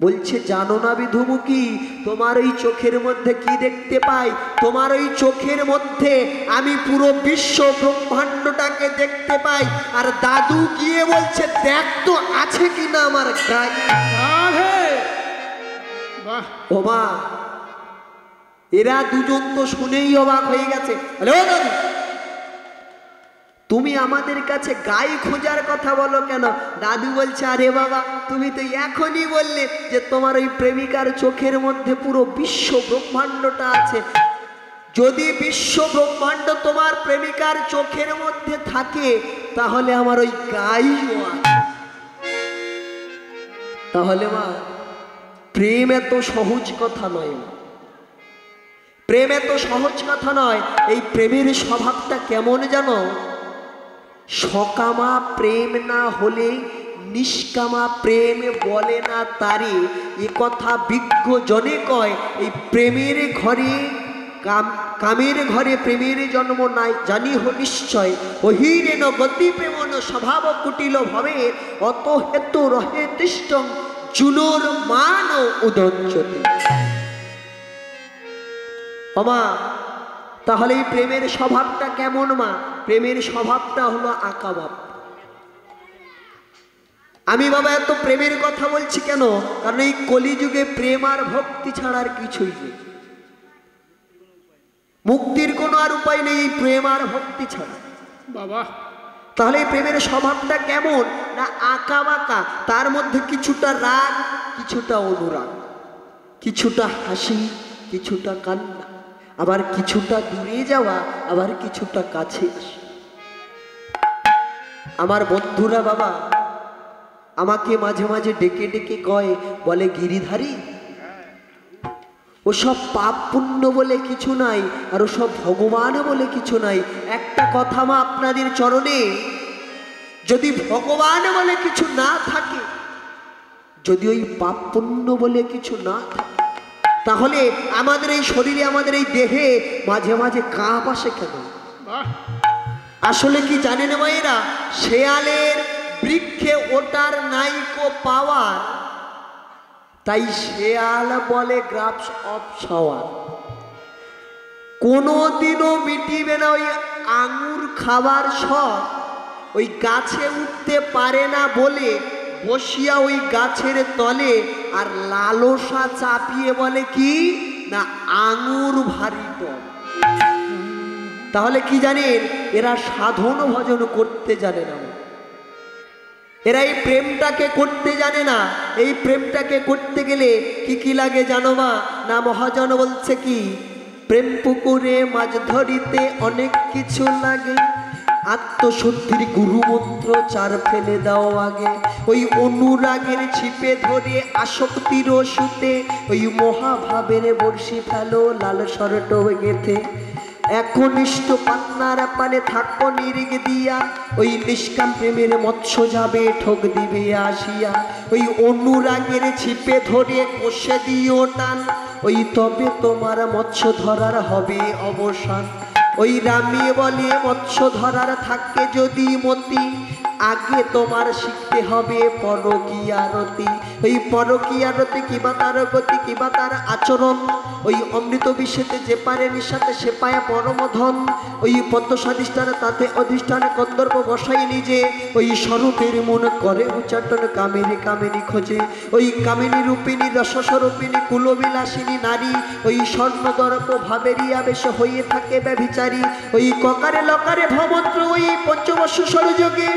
বলছে, জানো না বিধুমুখী, তোমার ওই চোখের মধ্যে কি দেখতে পাই? তোমার ওই চোখের মধ্যে আমি পুরো বিশ্ব ব্রহ্মাণ্ডটাকে দেখতে পাই। আর দাদু গিয়ে বলছে, দেখ তো আছে কিনা আমার গায়ে। ও মা, এরা দুজন তো শুনেই অবাক হয়ে গেছে। হ্যালো দাদু, তুমি আমাদের কাছে গাই খোঁজার কথা বলো কেন? দাদু বলছে, আরে বাবা, তুমি তো এখনই বললে যে তোমার ওই প্রেমিকার চোখের মধ্যে পুরো বিশ্ব ব্রহ্মাণ্ডটা আছে। যদি বিশ্ব ব্রহ্মাণ্ড তোমার প্রেমিকার চোখের মধ্যে থাকে, তাহলে আমার ওই গাইও আছে। তাহলে মা, প্রেম এত সহজ কথা নয়, প্রেম এত সহজ কথা নয়। এই প্রেমের স্বভাবটা কেমন জানো? সকামা প্রেম না হলে নিষ্কামা প্রেম বলে না তারে, এ কথা বিজ্ঞ জনে কয়। এই প্রেমের ঘরে কামের ঘরে প্রেমের জন্ম নাই, জানি হো নিশ্চয়। অহিরেন গতি প্রেমন স্বভাব কুটিল ভবে, অত হেতু রহে তিষ্ঠং জুলোর মান উদঞ্চতে। মা, তাহলে এই প্রেমের স্বভাবটা কেমন মা? প্রেমের স্বভাবটা হলো আঁকা বাপ। আমি বাবা এত প্রেমের কথা বলছি কেন? কারণ এই কলিযুগে প্রেম আর ভক্তি ছাড়া আর কিছুই নেই, মুক্তির কোনো আর উপায় নেই এই প্রেম আর ভক্তি ছাড়া বাবা। তাহলে এই প্রেমের স্বভাবটা কেমন? না আঁকা বাঁকা, তার মধ্যে কিছুটা রাগ, কিছুটা অনুরাগ, কিছুটা হাসি, কিছুটা কান্না, আবার কিছুটা দূরে যাওয়া, আবার কিছুটা কাছে আসা। আমার বন্ধুরা বাবা আমাকে মাঝে মাঝে ডেকে ডেকে কয়, বলে, গিরিধারী, ওসব পাপ পুণ্য বলে কিছু নাই, আর ওসব ভগবান বলে কিছু নাই। একটা কথা মা আপনাদের চরণে, যদি ভগবান বলে কিছু না থাকে, যদি ওই পাপ পুণ্য বলে কিছু না থাকে, তাহলে আমাদের এই শরীরে, আমাদের এই দেহে মাঝে মাঝে কাঁপ আসে কেন? আসলে কি জানেন মায়েরা, শেয়ালের বৃক্ষে ওটার নাইকো পাওয়ার, তাই শেয়াল বলে গ্রাফস অফ শাওয়ার। কোনোদিনও মিটিবে না ওই আঙুর খাবার শখ, ওই গাছে উঠতে পারে না বলে বসিয়া ওই গাছের তলে আর লালসা চাপিয়ে বলে কি না আঙুর ভারী টক। তাহলে কি জানেন, এরা সাধন ভজন করতে জানে না, এরা এই প্রেমটাকে করতে জানে না। এই প্রেমটাকে করতে গেলে কি কি লাগে জানো মা? না মহাজন বলছে কি, প্রেম পুকুরে মাছ ধরিতে অনেক কিছু লাগে, আত্মশুদ্ধির গুরু মন্ত্র 4 ফেলে দাও আগে, ওই অনুরাগের ছিপে ধরে আসক্তির সুতে, ওই মহাভাবের বর্ষি ফেলো লাল শরট গেথে, একনিষ্ঠ পান্নার পানে থাকো নিরিগ দিয়া, ওই নিষ্কাম প্রেমের মৎস্য যাবে ঠক দিবে আসিয়া, ওই অনুরাগের ছিপে ধরে কষে দিও টান, ওই তবে তোমার মৎস্য ধরার হবে অবসান। ওই রামী বলে মৎস্য ধরার থাকে যদি মতি, আগে তোমার শিখতে হবে পরকীয়ারতি। ওই পরকীয়ারতি কিবা তার গতি, কিবা তার আচরণ, ওই অমৃত বিষেতে যে পারে নিঃসাতে সে পায় পরমধন, ওই পদ্মস্বাধিষ্ঠানে তাতে অধিষ্ঠানে কন্দর্প বসাই নিজে, ওই স্বরূপের মন করে উচ্চাটন কামিনী কামিনী খোঁজে, ওই কামিনী রূপিণী রসস্বরূপিণী কুলবিলাসিনী নারী, ওই স্বর্ণদর্প ভাবেরই আবেশ হয়ে থাকে ব্যভিচারী, ওই ককারে লকারে ভমন্ত্র, ওই পঞ্চবর্ষ সরযোগে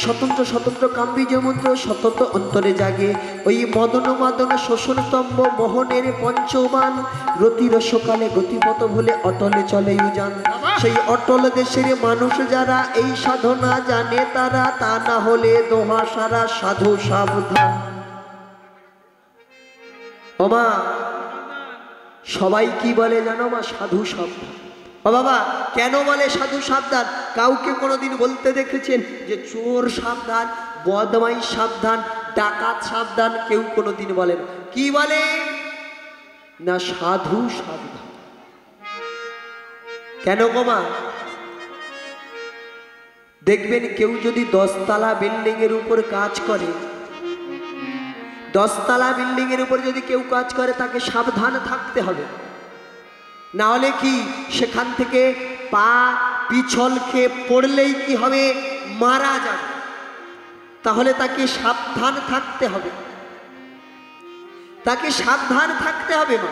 স্বতন্ত্র স্বতন্ত্র কাম্বীজ মন্ত্র সতত অন্তরে জাগে, ওই মদন মাদন শোষণ স্তম্ভ মোহনের পঞ্চবান, রতির সকালে গতিপথ ভুলে অটলে চলে উজান। সেই অটল দেশের মানুষ যারা এই সাধনা জানে তারা, তা না হলে দোহা সারা সাধু সাবধান। ও মা, সবাই কি বলে জানো মা? সাধু সাবধান। ও বাবা, কেন বলে সাধু সাবধান? কাউকে কোনোদিন বলতে দেখেছেন যে চোর সাবধান, বদমাইশ সাবধান, ডাকাত সাবধান? কেউ কোনোদিন বলে না। কি বলে না? সাধু সাবধান। কেন গো মা? দেখবেন কেউ যদি 10 তলা বিল্ডিং এর উপর কাজ করে, 10 তলা বিল্ডিং এর উপর যদি কেউ কাজ করে, তাকে সাবধান থাকতে হবে। না হলে কি সেখান থেকে পা পিছল খেয়ে পড়লেই কি হবে? মারা যাবে। তাহলে তাকে সাবধান থাকতে হবে, তাকে সাবধান থাকতে হবে মা।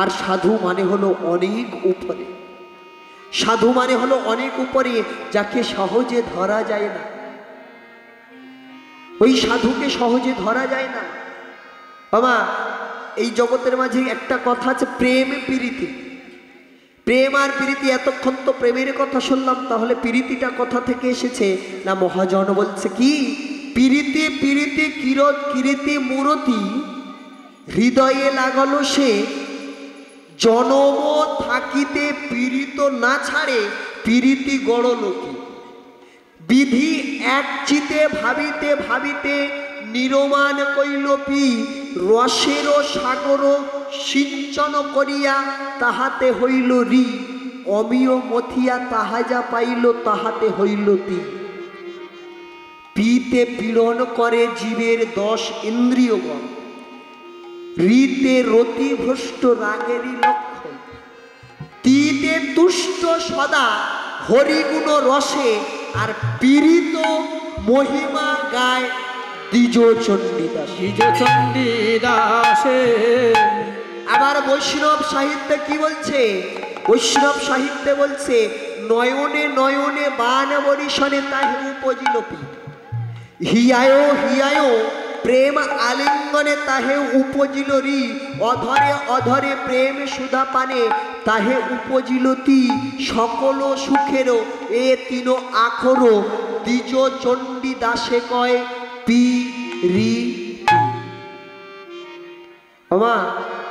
আর সাধু মানে হলো অনেক উপরে, সাধু মানে হলো অনেক উপরে, যাকে সহজে ধরা যায় না। ওই সাধুকে সহজে ধরা যায় না বাবা। এই জগতের মাঝে একটা কথা আছে, প্রেম প্রীতি। প্রেম আর প্রীতি, এতক্ষণ তো প্রেমের কথা শুনলাম, তাহলে প্রীতিটা কথা থেকে এসেছে না? মহাজন বলছে কি? প্রীতি প্রীতি কিরত কীর্তি মূরতি, হৃদয়ে লাগলো সে, জনম থাকিতে পীড়িত না ছাড়ে, প্রীতি গড়ল কি। বিধি এক চিতে ভাবিতে ভাবিতে, নিরমান কইল পি, রসের সাগর সিঞ্চন করিয়া, তাহাতে হইল রি, অমিয় মথিয়া তাহা যা পাইল, তাহাতে হইল তি। পিতে পীড়ন করে জীবের 10 ইন্দ্রিয়গণ, রীতে রতি ভ্রষ্ট রাগেরই লক্ষণ, তিতে তুষ্ট সদা হরিগুণ রসে, আর পীড়িত মহিমা গায় দ্বিজ চণ্ডীদাস। দ্বিজ চণ্ডীদাসে। আবার বৈষ্ণব সাহিত্যে কি বলছে? বৈষ্ণব সাহিত্যে বলছে, নয়নে নয়নে বান বরিশনে তাহে উপজিল পীঠ, হিয়ায় হিয়ায় প্রেম আলিঙ্গনে তাহে উপজিল রি, অধরে অধরে প্রেম সুধা পানে তাহে উপজিলতি, সকল সুখেরও এ 3 আখর, দ্বিজ চণ্ডী দাসে কয় পি রি। আমা,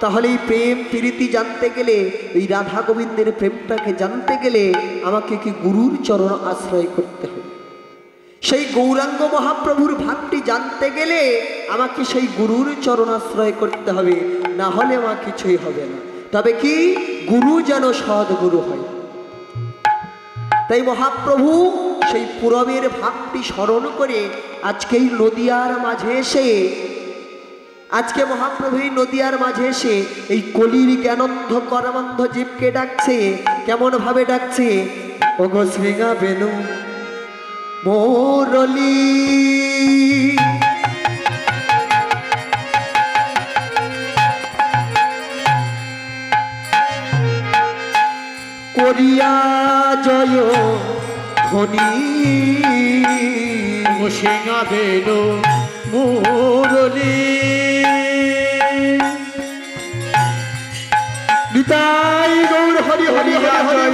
তাহলে এই প্রেম প্রীতি জানতে গেলে, এই রাধা গোবিন্দের প্রেমটাকে জানতে গেলে আমাকে কি গুরুর চরণ আশ্রয় করতে হবে। সেই গৌরাঙ্গ মহাপ্রভুর ভাবটি জানতে গেলে আমাকে সেই গুরুর চরণ আশ্রয় করতে হবে, না হলে আমার কিছুই হবে না। তবে কি? গুরু যেন সদ্গুরু হয়। তাই মহাপ্রভু সেই পুরবের ভাবটি স্মরণ করে আজকে এই নদিয়ার মাঝে এসে, আজকে মহাপ্রভু এই নদিয়ার মাঝে এসে এই কলির জ্ঞানন্ধ করবন্ধ জীবকে ডাকছে। কেমন ভাবে ডাকছে? ওগো শ্রীগা বেনু মোরলি, করিয়া জয় ধ্বনি, সিংহা বেনু মুরলি, নিতাই গৌর হরি হরি হরি হরি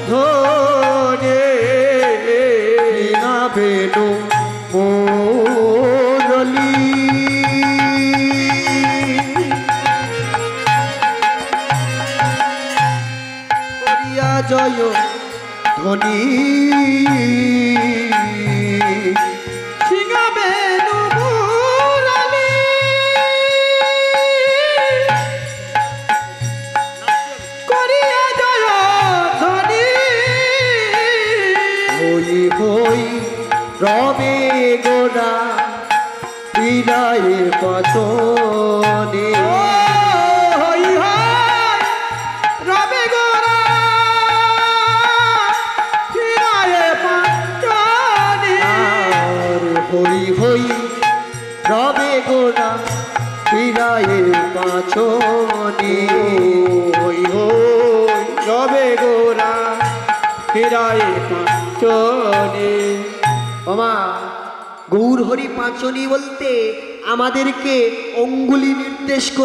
ধনে না বেনু মোরলি, করিয়া জয় ধ্বনি, সিংহা বেনু মুরলি, করিয়া জয় ধ্বনি, হই হই রবে গোরা বিদায় পতনে, হই হই রবে গোরা ফিরায়ে পাঞ্চনে, আর হই হই রবে গোরা বিদায় পাচনে, হই হই রবে গোরা ফিরায়ে পাঞ্চনে। ওমা, গৌর হরি পাঁচনি বলতে আমাদেরকে অঙ্গুলি নির্দেশ করে